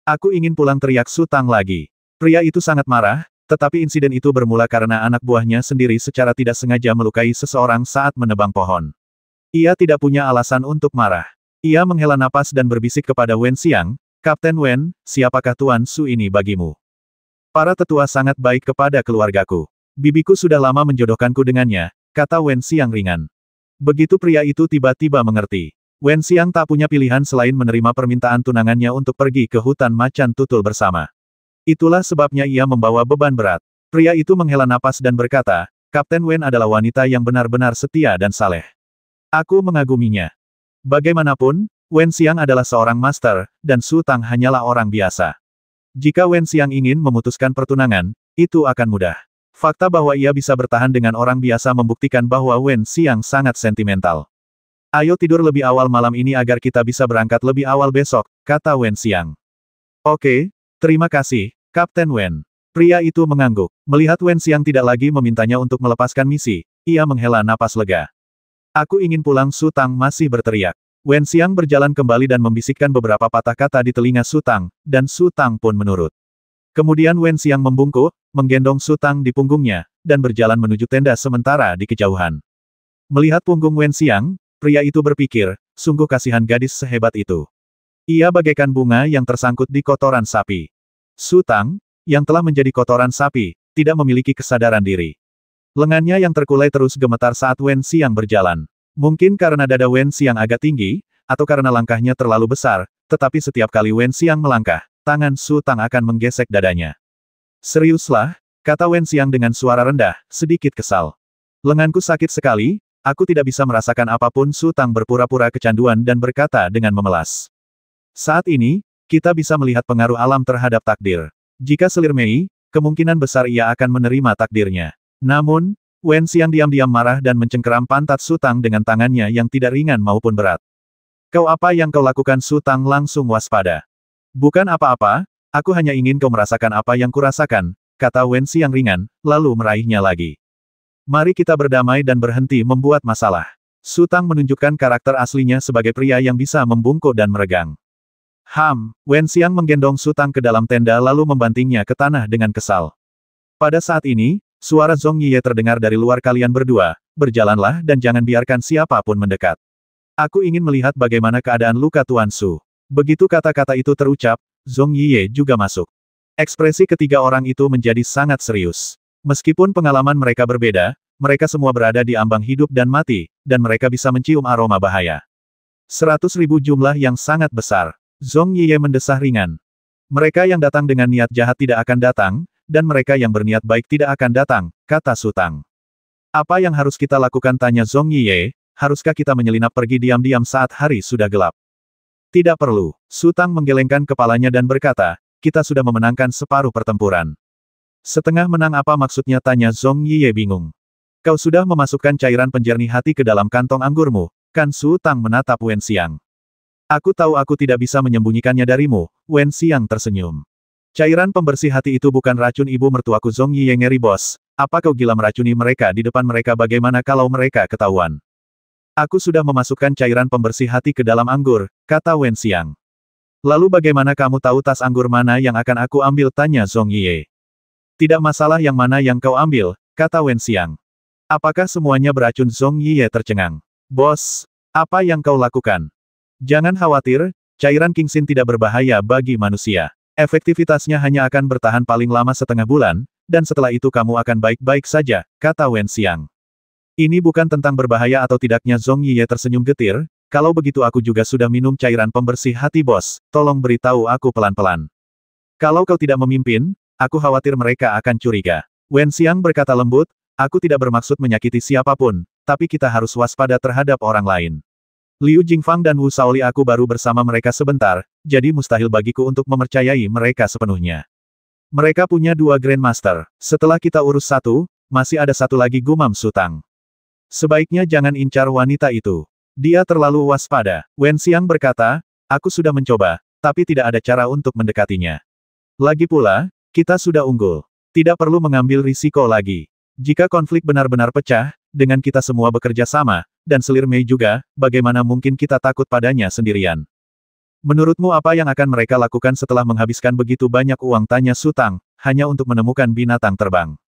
Aku ingin pulang, teriak Su Tang lagi. Pria itu sangat marah, tetapi insiden itu bermula karena anak buahnya sendiri secara tidak sengaja melukai seseorang saat menebang pohon. Ia tidak punya alasan untuk marah. Ia menghela napas dan berbisik kepada Wen Xiang, Kapten Wen, siapakah Tuan Su ini bagimu? Para tetua sangat baik kepada keluargaku. Bibiku sudah lama menjodohkanku dengannya, kata Wen Xiang ringan. Begitu pria itu tiba-tiba mengerti. Wen Xiang tak punya pilihan selain menerima permintaan tunangannya untuk pergi ke hutan macan tutul bersama. Itulah sebabnya ia membawa beban berat. Pria itu menghela napas dan berkata, Kapten Wen adalah wanita yang benar-benar setia dan saleh. Aku mengaguminya. Bagaimanapun, Wen Xiang adalah seorang master, dan Su Tang hanyalah orang biasa. Jika Wen Xiang ingin memutuskan pertunangan, itu akan mudah. Fakta bahwa ia bisa bertahan dengan orang biasa membuktikan bahwa Wen Xiang sangat sentimental. Ayo tidur lebih awal malam ini agar kita bisa berangkat lebih awal besok, kata Wen Xiang. Oke, terima kasih, Kapten Wen. Pria itu mengangguk. Melihat Wen Xiang tidak lagi memintanya untuk melepaskan misi, ia menghela napas lega. Aku ingin pulang, Su Tang masih berteriak. Wen Xiang berjalan kembali dan membisikkan beberapa patah kata di telinga Su Tang, dan Su Tang pun menurut. Kemudian Wen Xiang membungkuk, menggendong Su Tang di punggungnya, dan berjalan menuju tenda sementara di kejauhan. Melihat punggung Wen Xiang, pria itu berpikir, sungguh kasihan gadis sehebat itu. Ia bagaikan bunga yang tersangkut di kotoran sapi. Su Tang, yang telah menjadi kotoran sapi, tidak memiliki kesadaran diri. Lengannya yang terkulai terus gemetar saat Wen Xiang berjalan. Mungkin karena dada Wen Xiang agak tinggi, atau karena langkahnya terlalu besar, tetapi setiap kali Wen Xiang melangkah, tangan Su Tang akan menggesek dadanya. Seriuslah, kata Wen Xiang dengan suara rendah, sedikit kesal. Lenganku sakit sekali, aku tidak bisa merasakan apapun. Su Tang berpura-pura kecanduan dan berkata dengan memelas. Saat ini, kita bisa melihat pengaruh alam terhadap takdir. Jika selir Mei, kemungkinan besar ia akan menerima takdirnya. Namun, Wen Xiang diam-diam marah dan mencengkeram pantat Su Tang dengan tangannya yang tidak ringan maupun berat. Kau apa yang kau lakukan? Su Tang langsung waspada. Bukan apa-apa, aku hanya ingin kau merasakan apa yang kurasakan, kata Wen Xiang ringan, lalu meraihnya lagi. Mari kita berdamai dan berhenti membuat masalah. Su Tang menunjukkan karakter aslinya sebagai pria yang bisa membungkuk dan meregang. Wen Xiang menggendong Su Tang ke dalam tenda lalu membantingnya ke tanah dengan kesal. Pada saat ini, suara Zhong Yiye terdengar dari luar. Kalian berdua, berjalanlah dan jangan biarkan siapapun mendekat. Aku ingin melihat bagaimana keadaan luka Tuan Su. Begitu kata-kata itu terucap, Zhong Yiye juga masuk. Ekspresi ketiga orang itu menjadi sangat serius. Meskipun pengalaman mereka berbeda, mereka semua berada di ambang hidup dan mati, dan mereka bisa mencium aroma bahaya. 100.000 jumlah yang sangat besar. Zhong Yiye mendesah ringan. Mereka yang datang dengan niat jahat tidak akan datang, dan mereka yang berniat baik tidak akan datang, kata Su Tang. Apa yang harus kita lakukan? Tanya Zhong Yiye, haruskah kita menyelinap pergi diam-diam saat hari sudah gelap? Tidak perlu. Su Tang menggelengkan kepalanya dan berkata, kita sudah memenangkan separuh pertempuran. Setengah menang apa maksudnya? Tanya Zhong Yiye bingung. Kau sudah memasukkan cairan penjernih hati ke dalam kantong anggurmu, kan? Su Tang menatap Wen Xiang. Aku tahu aku tidak bisa menyembunyikannya darimu, Wen Xiang tersenyum. Cairan pembersih hati itu bukan racun ibu mertuaku. Zhong Yiye ngeri. Bos, apa kau gila meracuni mereka di depan mereka? Bagaimana kalau mereka ketahuan? Aku sudah memasukkan cairan pembersih hati ke dalam anggur, kata Wen Xiang. Lalu bagaimana kamu tahu tas anggur mana yang akan aku ambil? Tanya Zhong Yiye. Tidak masalah yang mana yang kau ambil, kata Wen Xiang. Apakah semuanya beracun? Zhong Yiye tercengang. Bos, apa yang kau lakukan? Jangan khawatir, cairan Kingxin tidak berbahaya bagi manusia. Efektivitasnya hanya akan bertahan paling lama setengah bulan, dan setelah itu kamu akan baik-baik saja, kata Wen Xiang. Ini bukan tentang berbahaya atau tidaknya. Zhong Yiye tersenyum getir, kalau begitu aku juga sudah minum cairan pembersih hati. Bos, tolong beritahu aku pelan-pelan. Kalau kau tidak memimpin, aku khawatir mereka akan curiga. Wen Xiang berkata lembut, aku tidak bermaksud menyakiti siapapun, tapi kita harus waspada terhadap orang lain. Liu Jingfang dan Wu Shaoli aku baru bersama mereka sebentar, jadi mustahil bagiku untuk mempercayai mereka sepenuhnya. Mereka punya 2 Grandmaster. Setelah kita urus satu, masih ada satu lagi, gumam Su Tang. Sebaiknya jangan incar wanita itu. Dia terlalu waspada. Wen Xiang berkata, aku sudah mencoba, tapi tidak ada cara untuk mendekatinya. Lagi pula, kita sudah unggul. Tidak perlu mengambil risiko lagi. Jika konflik benar-benar pecah, dengan kita semua bekerja sama, dan selir Mei juga, bagaimana mungkin kita takut padanya sendirian? Menurutmu apa yang akan mereka lakukan setelah menghabiskan begitu banyak uang? Tanya Su Tang, hanya untuk menemukan binatang terbang.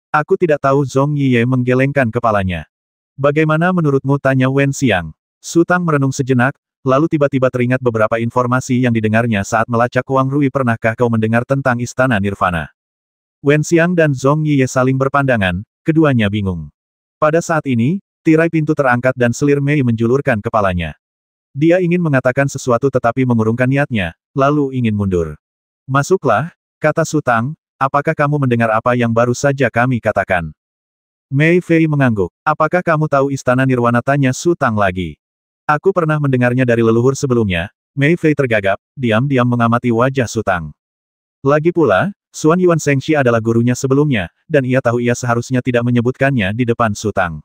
Aku tidak tahu. Zhong Yiye menggelengkan kepalanya. Bagaimana menurutmu? Tanya Wen Xiang. Su Tang merenung sejenak, lalu tiba-tiba teringat beberapa informasi yang didengarnya saat melacak Wang Rui. Pernahkah kau mendengar tentang Istana Nirvana? Wen Xiang dan Zhong Yiye saling berpandangan, keduanya bingung. Pada saat ini, tirai pintu terangkat dan selir Mei menjulurkan kepalanya. Dia ingin mengatakan sesuatu tetapi mengurungkan niatnya, lalu ingin mundur. Masuklah, kata Su Tang, apakah kamu mendengar apa yang baru saja kami katakan? Mei Fei mengangguk. Apakah kamu tahu Istana Nirwana? Tanya Su Tang lagi. Aku pernah mendengarnya dari leluhur sebelumnya. Mei Fei tergagap, diam-diam mengamati wajah Su Tang. Lagi pula, Xuan Yuan Shengxi adalah gurunya sebelumnya, dan ia tahu ia seharusnya tidak menyebutkannya di depan Su Tang.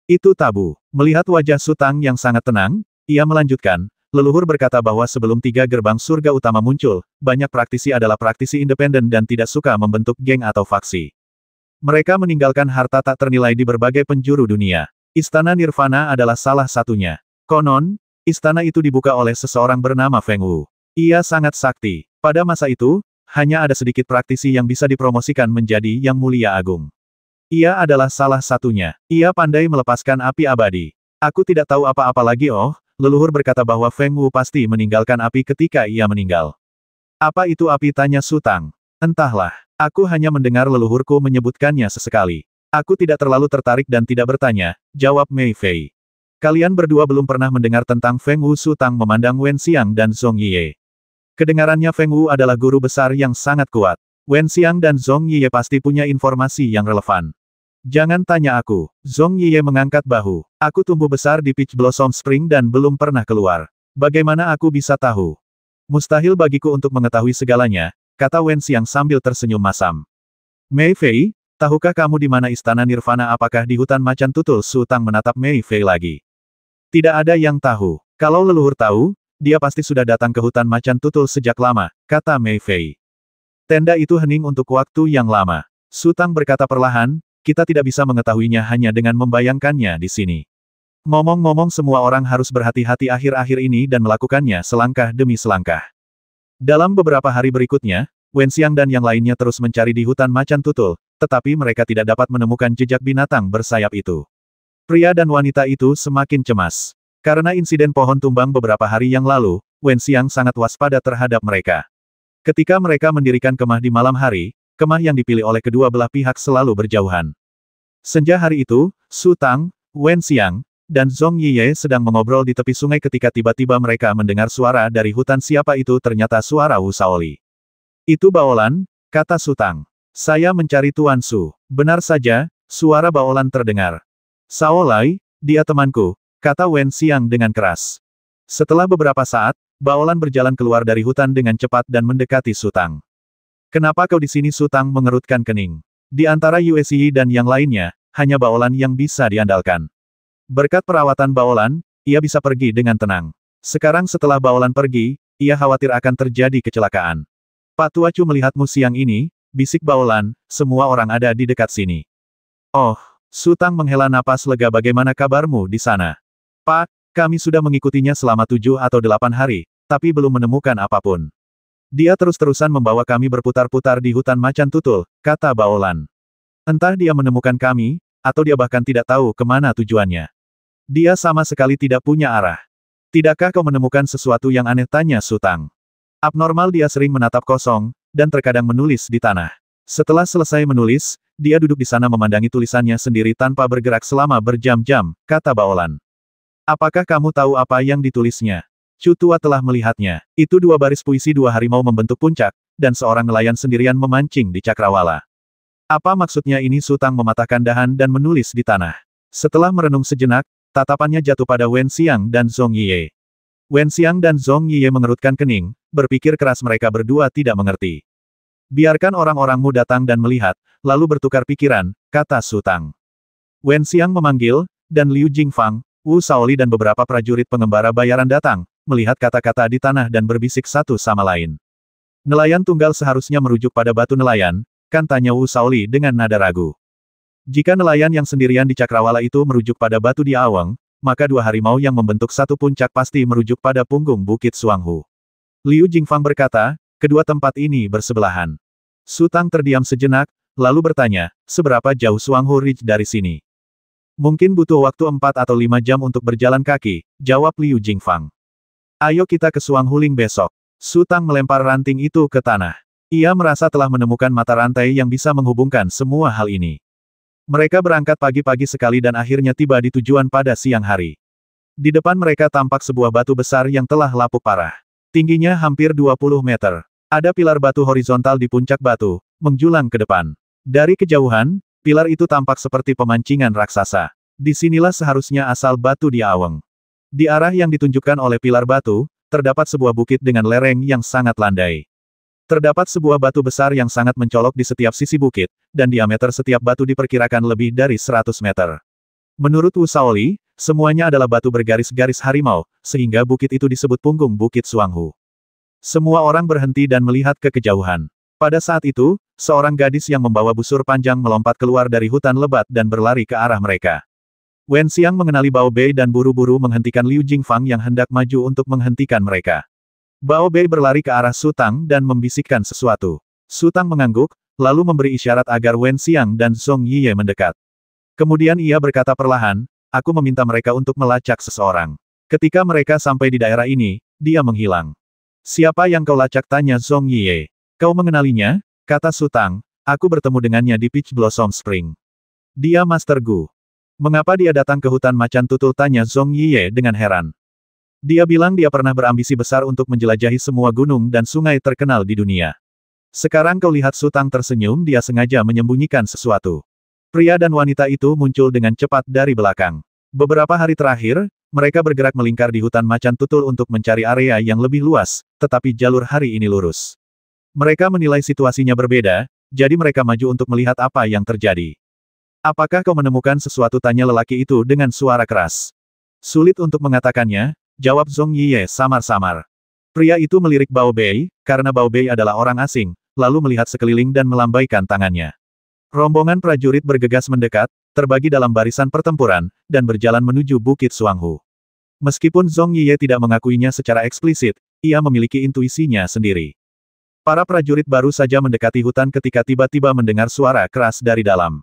Itu tabu. Melihat wajah Su Tang yang sangat tenang, ia melanjutkan, leluhur berkata bahwa sebelum 3 gerbang surga utama muncul, banyak praktisi adalah praktisi independen dan tidak suka membentuk geng atau faksi. Mereka meninggalkan harta tak ternilai di berbagai penjuru dunia. Istana Nirvana adalah salah satunya. Konon, istana itu dibuka oleh seseorang bernama Feng Wu. Ia sangat sakti. Pada masa itu, hanya ada sedikit praktisi yang bisa dipromosikan menjadi yang mulia agung. Ia adalah salah satunya. Ia pandai melepaskan api abadi. Aku tidak tahu apa-apa lagi. Oh, leluhur berkata bahwa Feng Wu pasti meninggalkan api ketika ia meninggal. Apa itu api? Tanya Su Tang. Entahlah. Aku hanya mendengar leluhurku menyebutkannya sesekali. Aku tidak terlalu tertarik dan tidak bertanya, jawab Mei Fei. Kalian berdua belum pernah mendengar tentang Feng Wu? Su Tang memandang Wen Xiang dan Zhong Yiye. Kedengarannya Feng Wu adalah guru besar yang sangat kuat. Wen Xiang dan Zhong Yiye pasti punya informasi yang relevan. Jangan tanya aku. Zhong Yiye mengangkat bahu. Aku tumbuh besar di Peach Blossom Spring dan belum pernah keluar. Bagaimana aku bisa tahu? Mustahil bagiku untuk mengetahui segalanya, kata Wen Xiang sambil tersenyum masam. Mei Fei, Tahukah kamu di mana istana Nirvana? Apakah di hutan macan tutul? Su Tang menatap Mei Fei lagi. Tidak ada yang tahu. Kalau leluhur tahu, dia pasti sudah datang ke hutan macan tutul sejak lama, kata Mei Fei. Tenda itu hening untuk waktu yang lama. Su Tang berkata perlahan, kita tidak bisa mengetahuinya hanya dengan membayangkannya di sini. Ngomong-ngomong, semua orang harus berhati-hati akhir-akhir ini dan melakukannya selangkah demi selangkah. Dalam beberapa hari berikutnya, Wen Xiang dan yang lainnya terus mencari di hutan macan tutul, tetapi mereka tidak dapat menemukan jejak binatang bersayap itu. Pria dan wanita itu semakin cemas. Karena insiden pohon tumbang beberapa hari yang lalu, Wen Xiang sangat waspada terhadap mereka. Ketika mereka mendirikan kemah di malam hari, kemah yang dipilih oleh kedua belah pihak selalu berjauhan. Senja hari itu, Su Tang, Wen Xiang, dan Zhong Yiye sedang mengobrol di tepi sungai ketika tiba-tiba mereka mendengar suara dari hutan. Siapa itu? Ternyata suara Wu Shaoli. Itu Baolan, kata Su Tang. Saya mencari Tuan Su. Benar saja, suara Baolan terdengar. Shaolai, dia temanku, kata Wen Xiang dengan keras. Setelah beberapa saat, Baolan berjalan keluar dari hutan dengan cepat dan mendekati Su Tang. Kenapa kau di sini? Su Tang mengerutkan kening. Di antara Yue Xi dan yang lainnya, hanya Baolan yang bisa diandalkan. Berkat perawatan Baolan, ia bisa pergi dengan tenang. Sekarang setelah Baolan pergi, ia khawatir akan terjadi kecelakaan. Pak Tua Chu melihatmu siang ini, bisik Baolan, semua orang ada di dekat sini. Oh, Su Tang menghela napas lega. Bagaimana kabarmu di sana? Pak, kami sudah mengikutinya selama 7 atau 8 hari, tapi belum menemukan apapun. Dia terus-terusan membawa kami berputar-putar di hutan macan tutul, kata Baolan. Entah dia menemukan kami, atau dia bahkan tidak tahu kemana tujuannya. Dia sama sekali tidak punya arah. Tidakkah kau menemukan sesuatu yang aneh? Tanya Su Tang. Abnormal, dia sering menatap kosong, dan terkadang menulis di tanah. Setelah selesai menulis, dia duduk di sana memandangi tulisannya sendiri tanpa bergerak selama berjam-jam, kata Baolan. Apakah kamu tahu apa yang ditulisnya? Chu Tua telah melihatnya. Itu 2 baris puisi 2 harimau membentuk puncak, dan seorang nelayan sendirian memancing di cakrawala. Apa maksudnya ini? Su Tang mematahkan dahan dan menulis di tanah. Setelah merenung sejenak, tatapannya jatuh pada Wen Xiang dan Zhong Yiye. Wen Xiang dan Zhong Yiye mengerutkan kening, berpikir keras mereka berdua tidak mengerti. Biarkan orang-orangmu datang dan melihat, lalu bertukar pikiran, kata Su Tang. Wen Xiang memanggil, dan Liu Jingfang, Wu Shaoli dan beberapa prajurit pengembara bayaran datang, melihat kata-kata di tanah dan berbisik satu sama lain. Nelayan tunggal seharusnya merujuk pada batu nelayan, kan? Tanya Wu Shaoli dengan nada ragu. Jika nelayan yang sendirian di cakrawala itu merujuk pada batu di Awang, maka 2 harimau yang membentuk satu puncak pasti merujuk pada punggung Bukit Suanghu. Liu Jingfang berkata, kedua tempat ini bersebelahan. Su Tang terdiam sejenak, lalu bertanya, seberapa jauh Suanghu Ridge dari sini? Mungkin butuh waktu 4 atau 5 jam untuk berjalan kaki, jawab Liu Jingfang. Ayo kita ke Suanghu Ling besok. Su Tang melempar ranting itu ke tanah. Ia merasa telah menemukan mata rantai yang bisa menghubungkan semua hal ini. Mereka berangkat pagi-pagi sekali dan akhirnya tiba di tujuan pada siang hari. Di depan mereka tampak sebuah batu besar yang telah lapuk parah. Tingginya hampir 20 meter. Ada pilar batu horizontal di puncak batu, menjulang ke depan. Dari kejauhan, pilar itu tampak seperti pemancingan raksasa. Disinilah seharusnya asal batu di Awang. Di arah yang ditunjukkan oleh pilar batu, terdapat sebuah bukit dengan lereng yang sangat landai. Terdapat sebuah batu besar yang sangat mencolok di setiap sisi bukit, dan diameter setiap batu diperkirakan lebih dari 100 meter. Menurut Wu Shaoli, semuanya adalah batu bergaris-garis harimau, sehingga bukit itu disebut punggung Bukit Suanghu. Semua orang berhenti dan melihat ke kejauhan. Pada saat itu, seorang gadis yang membawa busur panjang melompat keluar dari hutan lebat dan berlari ke arah mereka. Wen Xiang mengenali Bao Bei dan buru-buru menghentikan Liu Jingfang yang hendak maju untuk menghentikan mereka. Bao Bei berlari ke arah Su Tang dan membisikkan sesuatu. Su Tang mengangguk, lalu memberi isyarat agar Wen Xiang dan Zhong Yiye mendekat. Kemudian ia berkata perlahan, aku meminta mereka untuk melacak seseorang. Ketika mereka sampai di daerah ini, dia menghilang. Siapa yang kau lacak? Tanya Zhong Yiye. Kau mengenalinya? Kata Su Tang, aku bertemu dengannya di Peach Blossom Spring. Dia Master Gu. Mengapa dia datang ke hutan macan tutul? Tanya Zhong Yiye dengan heran. Dia bilang dia pernah berambisi besar untuk menjelajahi semua gunung dan sungai terkenal di dunia. Sekarang kau lihat. Su Tang tersenyum, dia sengaja menyembunyikan sesuatu. Pria dan wanita itu muncul dengan cepat dari belakang. Beberapa hari terakhir, mereka bergerak melingkar di hutan macan tutul untuk mencari area yang lebih luas, tetapi jalur hari ini lurus. Mereka menilai situasinya berbeda, jadi mereka maju untuk melihat apa yang terjadi. Apakah kau menemukan sesuatu? Tanya lelaki itu dengan suara keras. Sulit untuk mengatakannya, jawab Zhong Yiye samar-samar. Pria itu melirik Bao Bei, karena Bao Bei adalah orang asing, lalu melihat sekeliling dan melambaikan tangannya. Rombongan prajurit bergegas mendekat, terbagi dalam barisan pertempuran, dan berjalan menuju Bukit Suanghu. Meskipun Zhong Yiye tidak mengakuinya secara eksplisit, ia memiliki intuisinya sendiri. Para prajurit baru saja mendekati hutan ketika tiba-tiba mendengar suara keras dari dalam.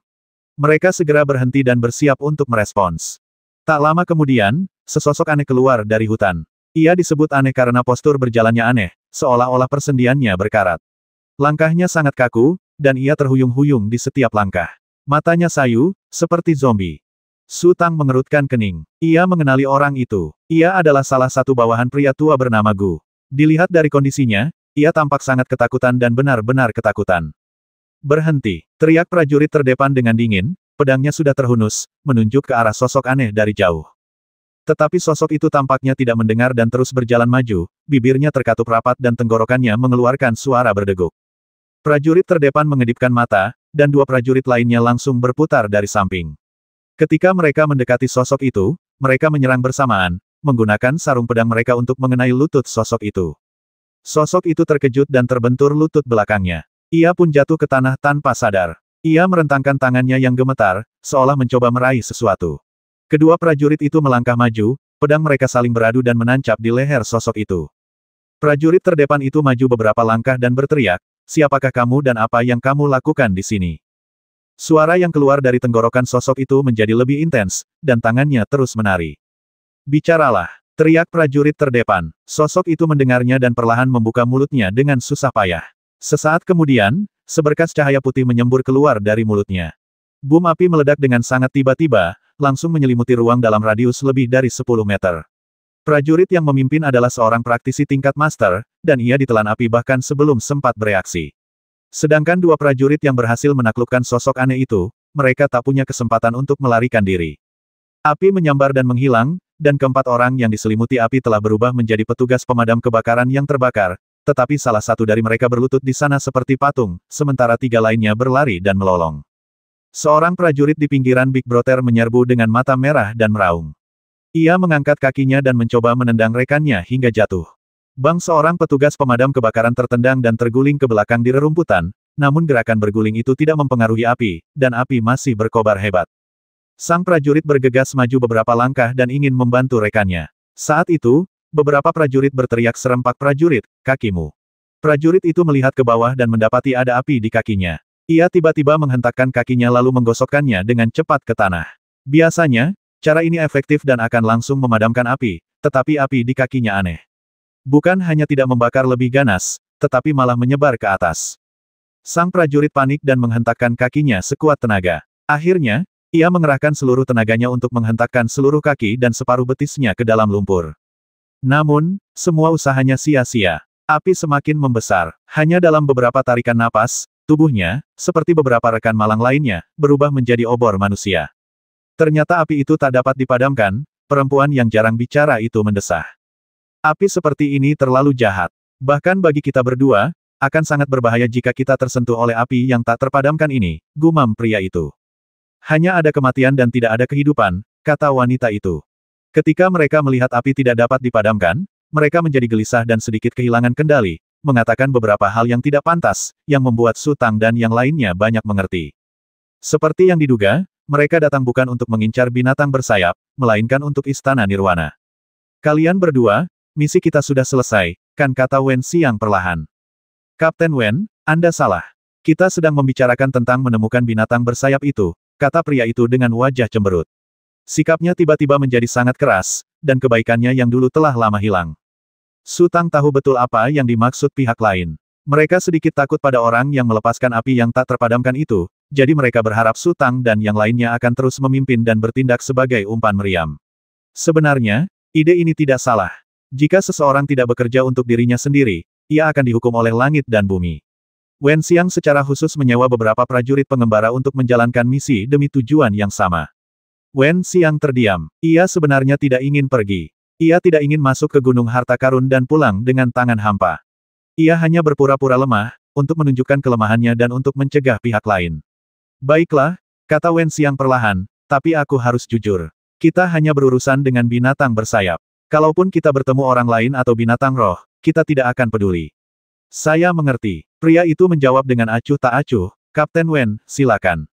Mereka segera berhenti dan bersiap untuk merespons. Tak lama kemudian, sesosok aneh keluar dari hutan. Ia disebut aneh karena postur berjalannya aneh, seolah-olah persendiannya berkarat. Langkahnya sangat kaku, dan ia terhuyung-huyung di setiap langkah. Matanya sayu, seperti zombie. Su Tang mengerutkan kening. Ia mengenali orang itu. Ia adalah salah satu bawahan pria tua bernama Gu. Dilihat dari kondisinya, ia tampak sangat ketakutan dan benar-benar ketakutan. Berhenti, teriak prajurit terdepan dengan dingin, pedangnya sudah terhunus, menunjuk ke arah sosok aneh dari jauh. Tetapi sosok itu tampaknya tidak mendengar dan terus berjalan maju, bibirnya terkatup rapat dan tenggorokannya mengeluarkan suara berdeguk. Prajurit terdepan mengedipkan mata, dan dua prajurit lainnya langsung berputar dari samping. Ketika mereka mendekati sosok itu, mereka menyerang bersamaan, menggunakan sarung pedang mereka untuk mengenai lutut sosok itu. Sosok itu terkejut dan terbentur lutut belakangnya. Ia pun jatuh ke tanah tanpa sadar. Ia merentangkan tangannya yang gemetar, seolah mencoba meraih sesuatu. Kedua prajurit itu melangkah maju, pedang mereka saling beradu dan menancap di leher sosok itu. Prajurit terdepan itu maju beberapa langkah dan berteriak, "Siapakah kamu dan apa yang kamu lakukan di sini?" Suara yang keluar dari tenggorokan sosok itu menjadi lebih intens, dan tangannya terus menari. "Bicaralah!" teriak prajurit terdepan. Sosok itu mendengarnya dan perlahan membuka mulutnya dengan susah payah. Sesaat kemudian, seberkas cahaya putih menyembur keluar dari mulutnya. Bom api meledak dengan sangat tiba-tiba, langsung menyelimuti ruang dalam radius lebih dari 10 meter. Prajurit yang memimpin adalah seorang praktisi tingkat master, dan ia ditelan api bahkan sebelum sempat bereaksi. Sedangkan dua prajurit yang berhasil menaklukkan sosok aneh itu, mereka tak punya kesempatan untuk melarikan diri. Api menyambar dan menghilang, dan keempat orang yang diselimuti api telah berubah menjadi petugas pemadam kebakaran yang terbakar, tetapi salah satu dari mereka berlutut di sana seperti patung, sementara tiga lainnya berlari dan melolong. Seorang prajurit di pinggiran Big Brother menyerbu dengan mata merah dan meraung. Ia mengangkat kakinya dan mencoba menendang rekannya hingga jatuh. Bang, seorang petugas pemadam kebakaran tertendang dan terguling ke belakang di rerumputan, namun gerakan berguling itu tidak mempengaruhi api, dan api masih berkobar hebat. Sang prajurit bergegas maju beberapa langkah dan ingin membantu rekannya. Saat itu, beberapa prajurit berteriak serempak prajurit, "Kakimu!" Prajurit itu melihat ke bawah dan mendapati ada api di kakinya. Ia tiba-tiba menghentakkan kakinya lalu menggosokkannya dengan cepat ke tanah. Biasanya, cara ini efektif dan akan langsung memadamkan api, tetapi api di kakinya aneh. Bukan hanya tidak membakar lebih ganas, tetapi malah menyebar ke atas. Sang prajurit panik dan menghentakkan kakinya sekuat tenaga. Akhirnya, ia mengerahkan seluruh tenaganya untuk menghentakkan seluruh kaki dan separuh betisnya ke dalam lumpur. Namun, semua usahanya sia-sia. Api semakin membesar. Hanya dalam beberapa tarikan napas, tubuhnya, seperti beberapa rekan malang lainnya, berubah menjadi obor manusia. Ternyata api itu tak dapat dipadamkan, perempuan yang jarang bicara itu mendesah. Api seperti ini terlalu jahat. Bahkan bagi kita berdua, akan sangat berbahaya jika kita tersentuh oleh api yang tak terpadamkan ini, gumam pria itu. Hanya ada kematian dan tidak ada kehidupan, kata wanita itu. Ketika mereka melihat api tidak dapat dipadamkan, mereka menjadi gelisah dan sedikit kehilangan kendali, mengatakan beberapa hal yang tidak pantas, yang membuat Su Tang dan yang lainnya banyak mengerti. Seperti yang diduga, mereka datang bukan untuk mengincar binatang bersayap, melainkan untuk istana nirwana. "Kalian berdua, misi kita sudah selesai," kan kata Wen Xiang perlahan. "Kapten Wen, Anda salah. Kita sedang membicarakan tentang menemukan binatang bersayap itu," kata pria itu dengan wajah cemberut. Sikapnya tiba-tiba menjadi sangat keras, dan kebaikannya yang dulu telah lama hilang. Su Tang tahu betul apa yang dimaksud pihak lain. Mereka sedikit takut pada orang yang melepaskan api yang tak terpadamkan itu, jadi mereka berharap Su Tang dan yang lainnya akan terus memimpin dan bertindak sebagai umpan meriam. Sebenarnya, ide ini tidak salah. Jika seseorang tidak bekerja untuk dirinya sendiri, ia akan dihukum oleh langit dan bumi. Wen Xiang secara khusus menyewa beberapa prajurit pengembara untuk menjalankan misi demi tujuan yang sama. Wen Xiang terdiam. Ia sebenarnya tidak ingin pergi. Ia tidak ingin masuk ke Gunung Harta Karun dan pulang dengan tangan hampa. Ia hanya berpura-pura lemah, untuk menunjukkan kelemahannya dan untuk mencegah pihak lain. Baiklah, kata Wen Xiang perlahan, tapi aku harus jujur. Kita hanya berurusan dengan binatang bersayap. Kalaupun kita bertemu orang lain atau binatang roh, kita tidak akan peduli. Saya mengerti. Pria itu menjawab dengan acuh tak acuh, Kapten Wen, silakan.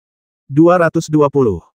220.